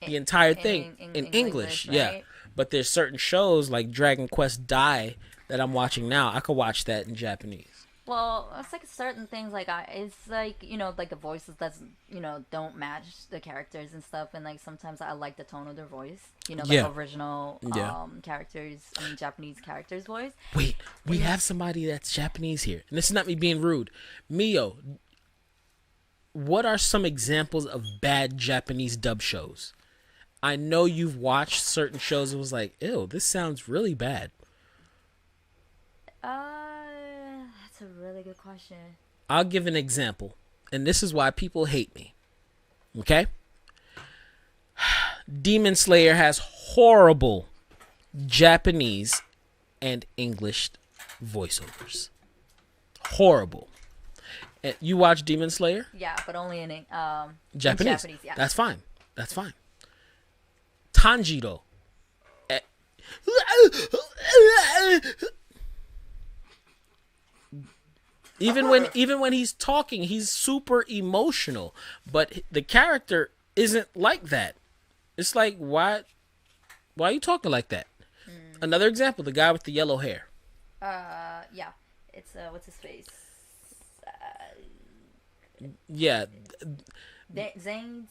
the entire thing in English. Right? Yeah, but there's certain shows like Dragon Quest Dai that I'm watching now. I could watch that in Japanese. Well, it's like certain things it's like, like the voices that's, don't match the characters and stuff. And like sometimes I like the tone of their voice, original characters, Japanese characters' voice. Wait, we have somebody that's Japanese here. And this is not me being rude. Mio, what are some examples of bad Japanese dub shows? I know you've watched certain shows and was like, ew, this sounds really bad. That's a really good question. I'll give an example, and this is why people hate me. Okay? Demon Slayer has horrible Japanese and English voiceovers. Horrible. You watch Demon Slayer? Yeah, but only in Japanese. Yeah. That's fine. That's fine. Tanjiro. Even when he's talking, he's super emotional, but the character isn't like that. It's like, why are you talking like that? Another example, the guy with the yellow hair. Yeah, it's what's his face? Yeah, Zane's.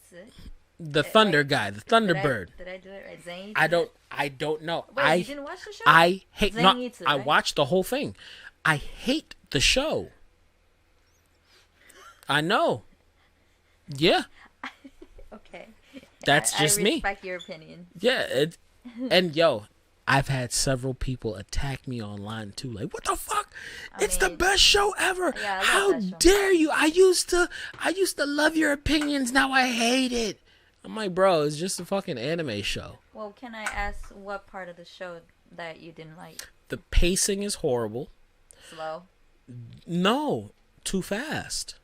the Thunder guy, the Thunderbird. Did I do it right? Zane? I don't know. Wait, you didn't watch the show? I hate. No, Zenitsu, I right? watched the whole thing. I hate the show. I know. Yeah. Okay. That's just me. I respect your opinion. Yeah. And yo, I've had several people attack me online too. Like, what the fuck? It's the best show ever. Yeah, How dare you? I used to love your opinions. Now I hate it. I'm like, bro, it's just a fucking anime show. Well, can I ask what part of the show that you didn't like? The pacing is horrible. Slow? No, too fast.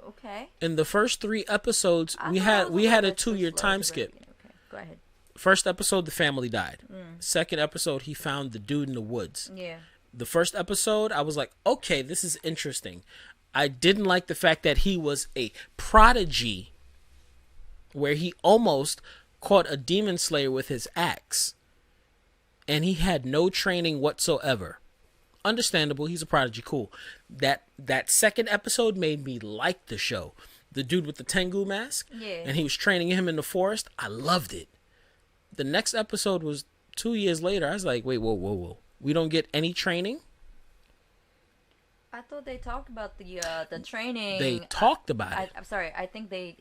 Okay. In the first 3 episodes, we had a 2-year time skip. Okay, go ahead. First episode, the family died. Second episode, he found the dude in the woods. Yeah. The first episode, I was like, okay, this is interesting. I didn't like the fact that he was a prodigy, where he almost caught a demon slayer with his axe, and he had no training whatsoever. Understandable, he's a prodigy, cool. That second episode made me like the show. The dude with the Tengu mask, and he was training him in the forest. I loved it. The next episode was 2 years later. I was like, wait, whoa. We don't get any training? I thought they talked about the training. They talked about it. I'm sorry. I think they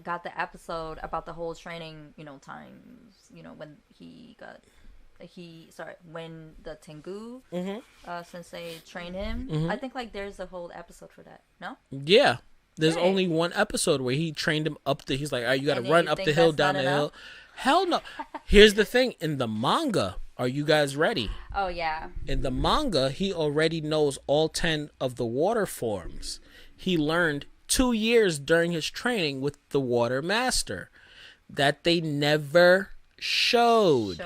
got the episode about the whole training, times, when when the Tengu sensei trained him. I think there's a whole episode for that. No? Yeah. There's only one episode where he trained him up he's like, all right, you got to run up the hill, down the hill. Hell no. Here's the thing. In the manga, are you guys ready? Oh, yeah. In the manga, he already knows all 10 of the water forms. He learned 2 years during his training with the water master that they never showed.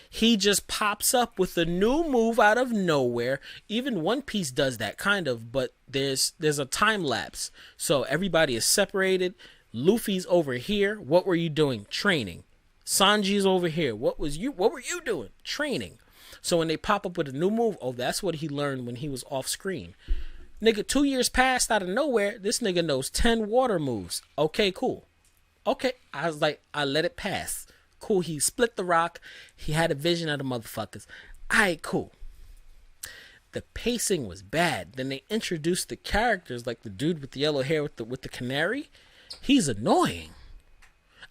He just pops up with a new move out of nowhere. Even One Piece does that kind of, but there's a time lapse. So everybody is separated. Luffy's over here. What were you doing? Training. Sanji's over here. What were you doing? Training. So when they pop up with a new move, oh, that's what he learned when he was off screen. Nigga, 2 years passed out of nowhere. This nigga knows 10 water moves. Okay, cool. Okay. I was like, I let it pass. Cool. He split the rock. He had a vision of the motherfuckers. Alright, cool. The pacing was bad. Then they introduced the characters, like the dude with the yellow hair with the canary. he's annoying.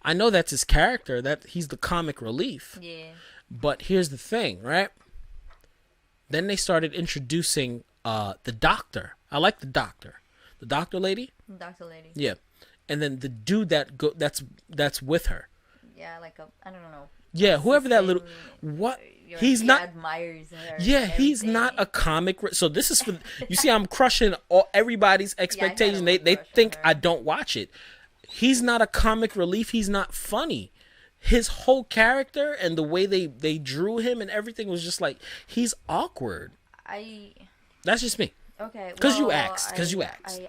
I know that's his character, that he's the comic relief. Yeah. But here's the thing, right? Then they started introducing the doctor. I like the doctor. The doctor lady? Doctor lady. Yeah. And then the dude that's with her. Yeah, like I don't know. Yeah, whoever that little he's not admires her. Yeah, he's not a comic. So this is for you see I'm crushing everybody's expectations. They think I don't watch it. He's not a comic relief. He's not funny. His whole character and the way they drew him and everything was just like he's awkward. That's just me. Okay. Because you asked.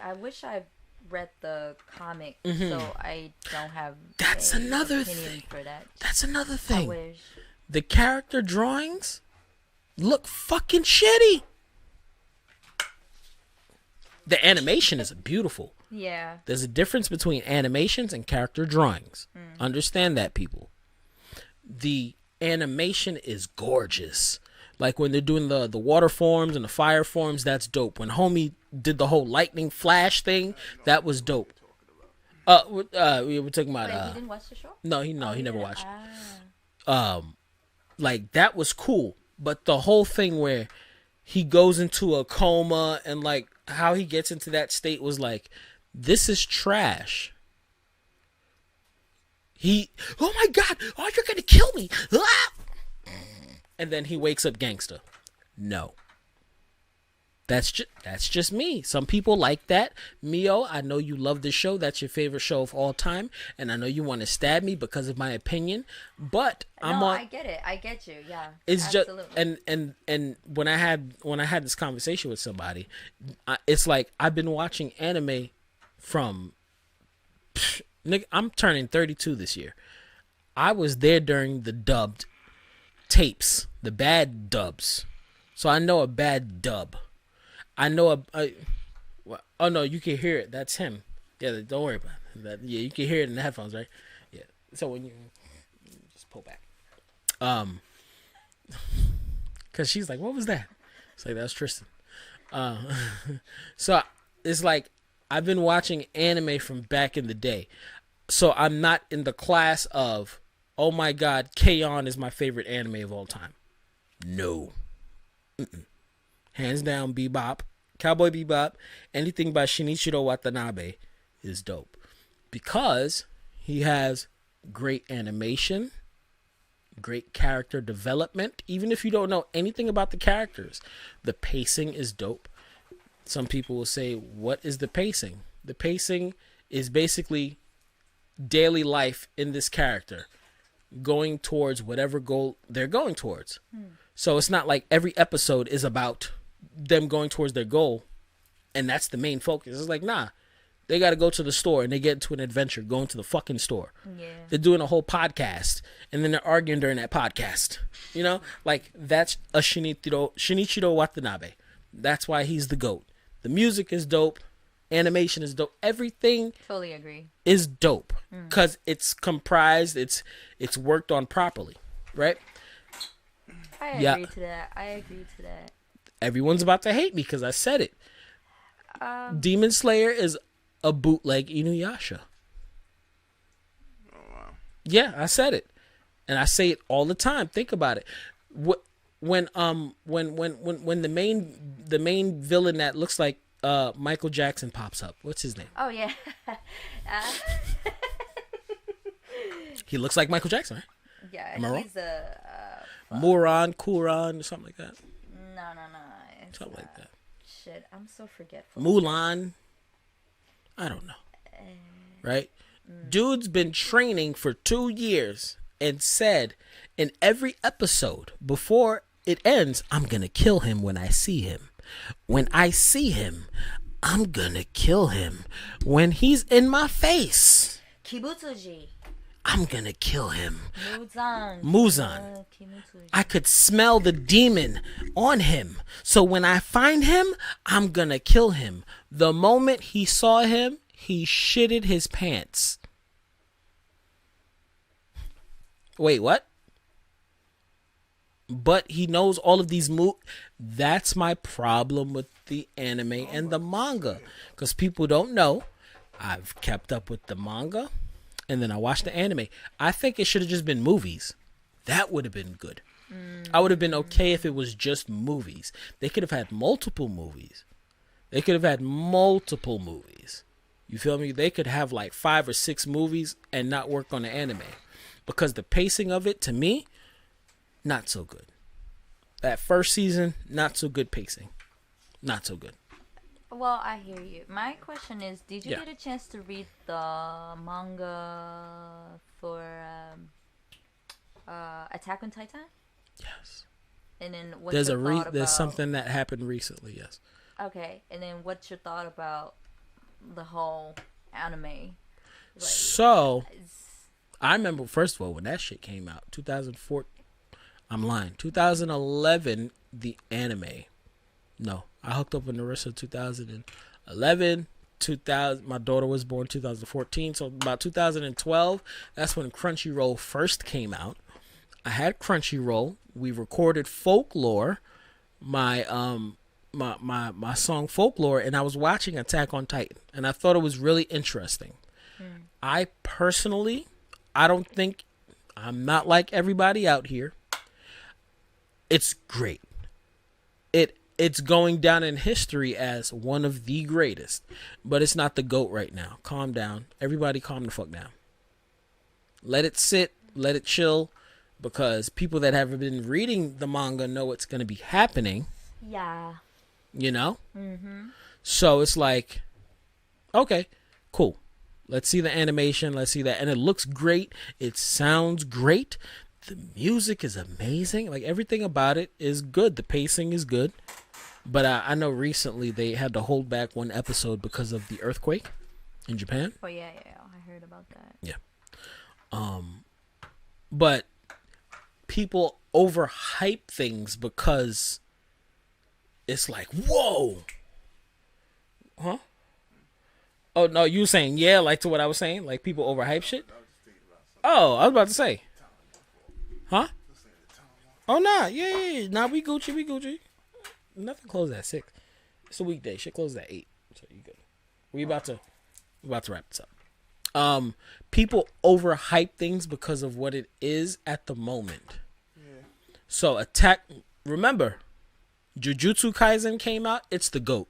I wish I read the comic, so I don't have. That's another opinion thing. For that. That's another thing. I wish. The character drawings look fucking shitty. The animation is beautiful. Yeah. There's a difference between animations and character drawings. Understand that, people. The animation is gorgeous. Like when they're doing the water forms and the fire forms, that's dope. When homie did the whole lightning flash thing, that was dope. We were talking about. Wait, he didn't watch the show? No, he never watched. Like that was cool, but the whole thing where he goes into a coma and like how he gets into that state was like, this is trash. Oh my god, oh, you're gonna kill me. Ah! And then he wakes up gangster. No. That's just me. Some people like that. Mio, I know you love this show. That's your favorite show of all time. And I know you want to stab me because of my opinion. But I get it. I get you. Yeah. It's absolutely. just and when I had this conversation with somebody, it's like I've been watching anime from nigga, I'm turning 32 this year. I was there during the dubbed tapes, the bad dubs. So I know a bad dub. I know oh no, you can hear it. That's him. Yeah, don't worry about that. Yeah, you can hear it in the headphones, right? Yeah. So when you just pull back, because she's like, "What was that?" It's like that's Tristan. So it's like I've been watching anime from back in the day, so I'm not in the class of, oh my god, K-On! Is my favorite anime of all time. No. Hands down, Bebop, Cowboy Bebop, anything by Shinichiro Watanabe is dope. Because he has great animation, great character development. Even if you don't know anything about the characters, the pacing is dope. Some people will say, what is the pacing? The pacing is basically daily life in this character going towards whatever goal they're going towards. So it's not like every episode is about them going towards their goal and that's the main focus. It's like, nah, they got to go to the store and they get into an adventure going to the fucking store. Yeah. They're doing a whole podcast and then they're arguing during that podcast. You know, like that's a Shinichiro Watanabe. That's why he's the GOAT. The music is dope. Animation is dope. Everything totally agree is dope because it's comprised. It's worked on properly, right? I agree to that. Everyone's about to hate me because I said it. Demon Slayer is a bootleg Inuyasha. Oh, wow. Yeah, I said it, and I say it all the time. Think about it. When the main villain that looks like Michael Jackson pops up. What's his name? Oh yeah. He looks like Michael Jackson, right? Yeah, am I wrong? He's a Kuran, or something like that. No. Something like that. Shit, I'm so forgetful. Mulan. I don't know. Right? Dude's been training for 2 years and said in every episode before it ends, I'm gonna kill him when I see him. When I see him, I'm gonna kill him. When he's in my face, Kibutsuji. I'm gonna kill him. Muzan. I could smell the demon on him. So when I find him, I'm gonna kill him. The moment he saw him, he shitted his pants. Wait, what? But he knows all of these moves. That's my problem with the anime and the manga. Because people don't know I've kept up with the manga, and then I watched the anime. I think it should have just been movies. That would have been good. I would have been okay if it was just movies. They could have had multiple movies. You feel me? They could have like 5 or 6 movies and not work on the anime. Because the pacing of it, to me, not so good. That first season, not so good pacing. Not so good. Well, I hear you. My question is, did you get a chance to read the manga for Attack on Titan? Yes. And then what's your thought about... There's something that happened recently, yes. Okay, and then what's your thought about the whole anime? Like, so, I remember, first of all, when that shit came out, 2004, I'm lying, 2011, the anime. No, I hooked up with Narissa 2011, 2000. My daughter was born 2014, so about 2012, that's when Crunchyroll first came out. I had Crunchyroll. We recorded Folklore, my song Folklore, and I was watching Attack on Titan, and I thought it was really interesting. I personally, I'm not like everybody out here. It's great. It's going down in history as one of the greatest, but it's not the GOAT right now. Calm down. Everybody calm the fuck down. Let it sit. Let it chill, because people that have been reading the manga know what's going to be happening. Yeah. You know? Mm-hmm. So it's like, okay, cool. Let's see the animation. Let's see that. And it looks great. It sounds great. The music is amazing. Like, everything about it is good. The pacing is good. But I know recently they had to hold back one episode because of the earthquake in Japan. Oh, yeah. I heard about that. Yeah. But people overhype things because it's like, whoa. Huh? Oh, no, you were saying, yeah, like to what I was saying? Like, people overhype shit? Oh, I was about to say. Huh? Oh, nah. Yeah. Nah, we Gucci. Nothing closed at 6. It's a weekday. Shit closes at 8. So you good. We're about to wrap this up. People overhype things because of what it is at the moment. Yeah. So remember, Jujutsu Kaisen came out. It's the GOAT.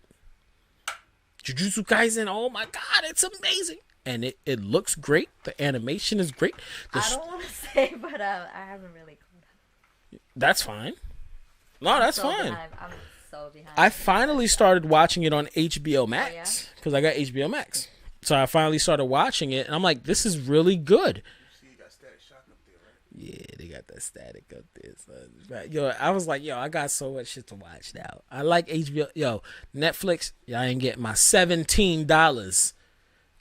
Jujutsu Kaisen, oh my God, it's amazing. And it looks great. The animation is great. I don't want to say, but I haven't really caught up. That's fine. No, that's fine. I'm so behind. I finally started watching it on HBO Max because I got HBO Max. So I finally started watching it, and I'm like, this is really good. You got Static Shock up there, right? Yeah, they got that static up there. So, yo, I was like, I got so much shit to watch now. I like HBO. Yo, Netflix, y'all ain't getting my $17.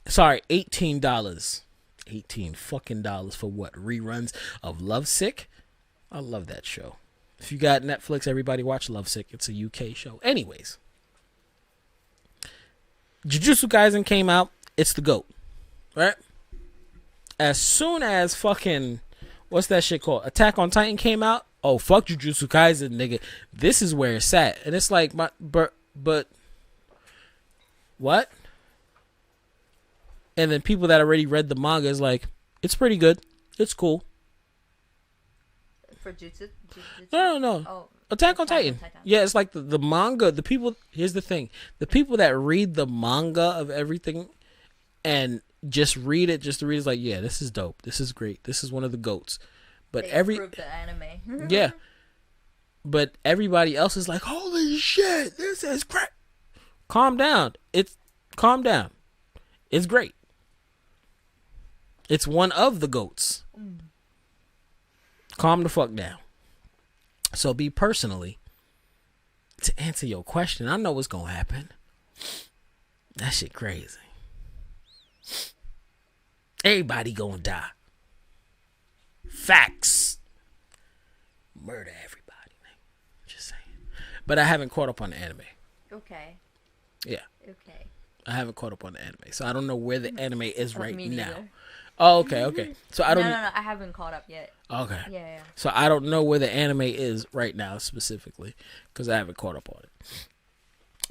Sorry, $18. $18 fucking dollars for what? Reruns of Lovesick? I love that show. If you got Netflix, everybody watch Lovesick. It's a UK show. Anyways, Jujutsu Kaisen came out. It's the GOAT, right? As soon as fucking, what's that shit called? Attack on Titan came out. Oh, fuck Jujutsu Kaisen, nigga. This is where it's at. And it's like, but what? And then people that already read the manga is like, it's pretty good. It's cool. For Jutsu? No. Oh, Attack on Titan. Yeah, it's like the manga. The people, here's the thing. The people that read the manga of everything and just read it is like, yeah, this is dope. This is great. This is one of the GOATs. But the anime. Yeah. But everybody else is like, holy shit, this is great. Calm down. Calm down. It's great. It's one of the GOATs. Calm the fuck down. So be personally, to answer your question, I know what's going to happen. That shit crazy. Everybody going to die. Facts. Murder everybody, man. Just saying. But I haven't caught up on the anime. Okay. Yeah. Okay. I haven't caught up on the anime. So I don't know where the anime is right now. Neither. Oh, okay. So I don't. No. I haven't caught up yet. Okay. Yeah. So I don't know where the anime is right now specifically because I haven't caught up on it.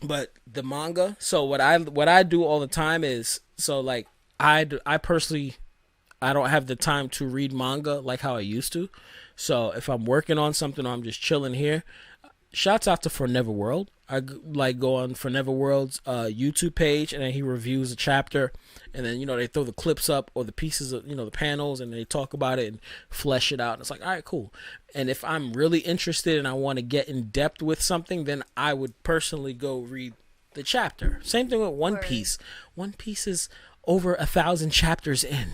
But the manga. So what I do all the time is like I personally I don't have the time to read manga like how I used to. So if I'm working on something or I'm just chilling here, shouts out to For Never World. I like go on For Never World's YouTube page, and then he reviews a chapter, and then they throw the clips up or the pieces of the panels, and they talk about it and flesh it out. And it's like, all right, cool. And if I'm really interested and I want to get in depth with something, then I would personally go read the chapter. Same thing with One Piece. One Piece is over 1,000 chapters in.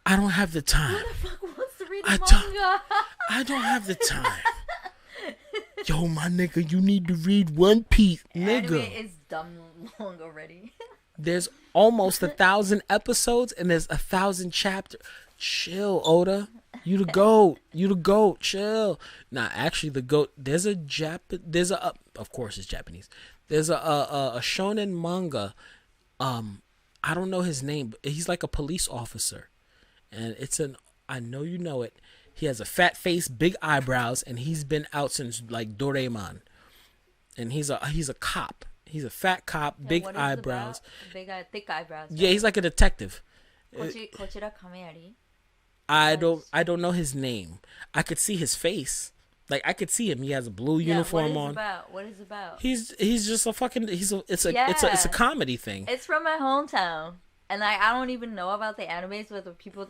I don't have the time. Who the fuck wants to read manga? I don't have the time. Yo, my nigga, you need to read One Piece, nigga. Anime is dumb long already. There's almost 1,000 episodes and there's 1,000 chapters. Chill, Oda. You the goat. You the goat. Chill. Nah, actually, the goat. There's a of course it's Japanese. There's a shonen manga. I don't know his name, but he's like a police officer, and I know you know it. He has a fat face, big eyebrows, and he's been out since like Doraemon. And he's a cop. He's a fat cop, big eyebrows. Thick eyebrows. Yeah, he's like a detective. Kochira Kameyari. I don't know his name. I could see his face. Like I could see him. He has a blue uniform on. What is it about? He's just a fucking. It's a comedy thing. It's from my hometown. And I don't even know about the animes, but the people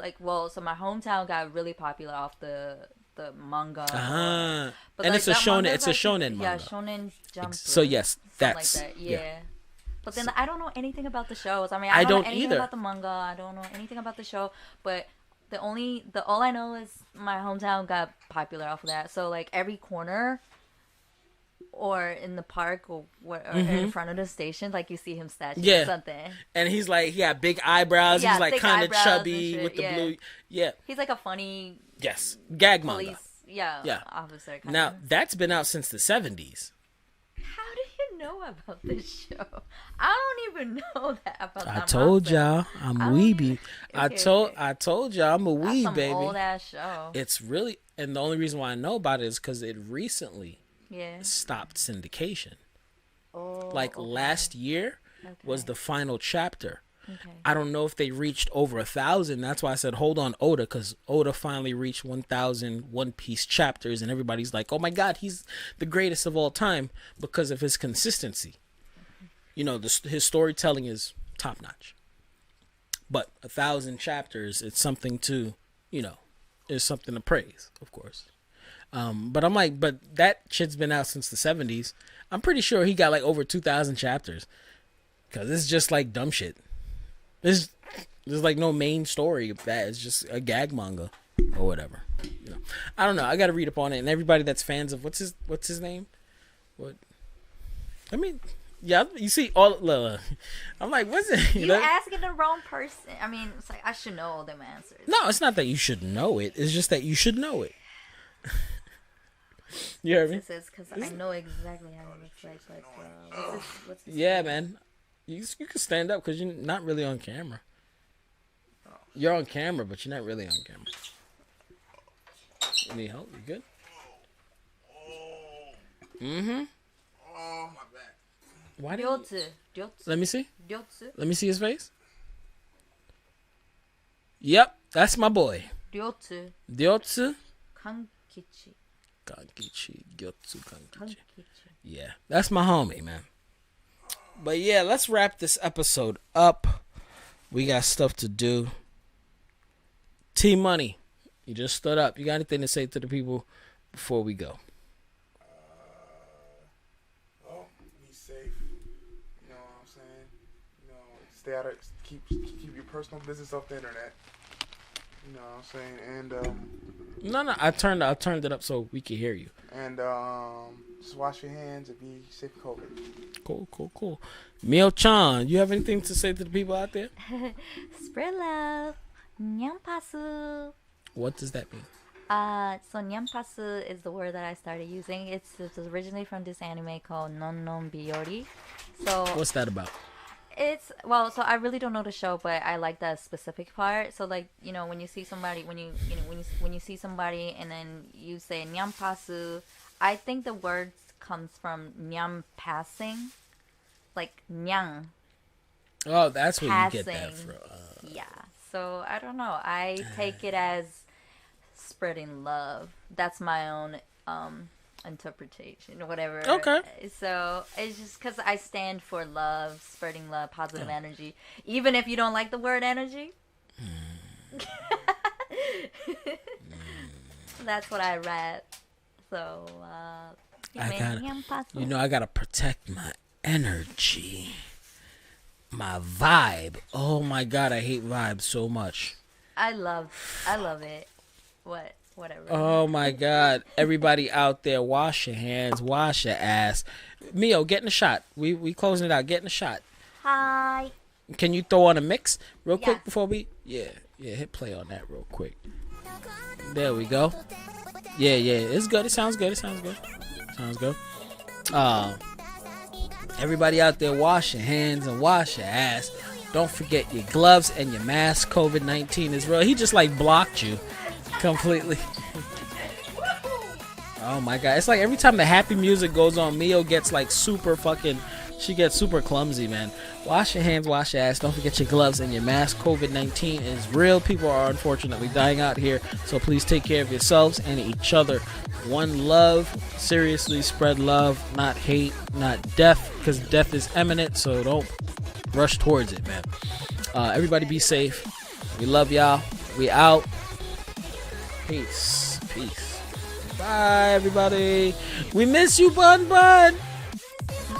so my hometown got really popular off the manga. But and it's a shonen. It's a shonen manga. Yeah, Shonen Jump. So yes, that's like that. Yeah. But then I don't know anything about the shows. I mean, I don't know anything about the manga. I don't know anything about the show. But all I know is my hometown got popular off of that. So like every corner, or in the park, or in front of the station, like you see him statued or something. And he's like, he got big eyebrows. He's like kind of chubby with the blue. Yeah. He's like a funny. Yes. Gag police, manga. Yeah. Officer. Now that's been out since the 70s. How do you know about this show? I don't even know that about. I told y'all I'm weeby. I told y'all I'm a weeb, some baby. Old ass show. It's really, and the only reason why I know about it is because it recently stopped syndication. Last year was the final chapter. Okay. I don't know if they reached over 1,000. That's why I said hold on, Oda, because Oda finally reached 1,000 One Piece chapters, and everybody's like, oh my god, he's the greatest of all time because of his consistency. His storytelling is top notch. But 1,000 chapters, it's something to, is something to praise, of course. But I'm like, but that shit's been out since the 70s. I'm pretty sure he got like over 2,000 chapters, because it's just like dumb shit. There's like no main story of that. It's just a gag manga or whatever. I don't know. I got to read up on it. And everybody that's fans of what's his name? What? I mean, yeah. You see all. I'm like, what's it? You asking the wrong person. I mean, it's like I should know all them answers. No, it's not that you should know it. It's just that you should know it. You heard me? Because I know exactly how it looks like. What's this man. You can stand up because you're not really on camera. You're on camera, but you're not really on camera. You need help? You good? Mm-hmm. Oh, my back. Why did Let me see. Let me see his face. Yep, that's my boy. Ryotsu. Kankichi. Kankichi. Yeah, that's my homie, man. But yeah, let's wrap this episode up. We got stuff to do. T Money, you just stood up. You got anything to say to the people before we go? Be safe. You know what I'm saying? Stay out of. Keep your personal business off the internet. You know what I'm saying? And No, I turned it up so we can hear you. And just wash your hands and be safe from COVID. Cool. Mio-chan, you have anything to say to the people out there? Spread love. Nyampasu. What does that mean? So nyampasu is the word that I started using. It's originally from this anime called Non Non Biyori. So what's that about? So I really don't know the show, but I like that specific part. So like, when you see somebody, when you see somebody and then you say nyampasu, I think the word comes from nyam passing. like nyang. Oh, that's where you get that Passing. from. Yeah. So I don't know. I take it as spreading love. That's my own interpretation or whatever. Okay. So it's just because I stand for love, spreading love, positive energy. Even if you don't like the word energy. That's what I read. So, I gotta protect my energy. My vibe. Oh my god, I hate vibes so much. I love it. Whatever. Oh my god. Everybody out there, wash your hands, wash your ass. Mio, get in the shot. We closing it out. Get in the shot. Hi. Can you throw on a mix real Yeah. quick before we hit play on that real quick. There we go. Yeah, it's good. It sounds good. Everybody out there, wash your hands and wash your ass. Don't forget your gloves and your mask. COVID-19 is real. He just like blocked you completely. Oh my god. It's like every time the happy music goes on, Mio gets like super clumsy, man. Wash your hands, wash your ass. Don't forget your gloves and your mask. COVID-19 is real. People are unfortunately dying out here. So please take care of yourselves and each other. One love. Seriously, spread love, not hate, not death, because death is imminent. So don't rush towards it, man. Everybody be safe. We love y'all. We out. Peace. Bye, everybody. We miss you, Bun.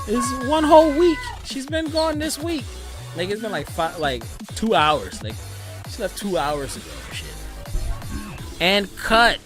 It's one whole week. She's been gone this week. Like it's been like 2 hours. Like she left 2 hours ago. Shit. And cut.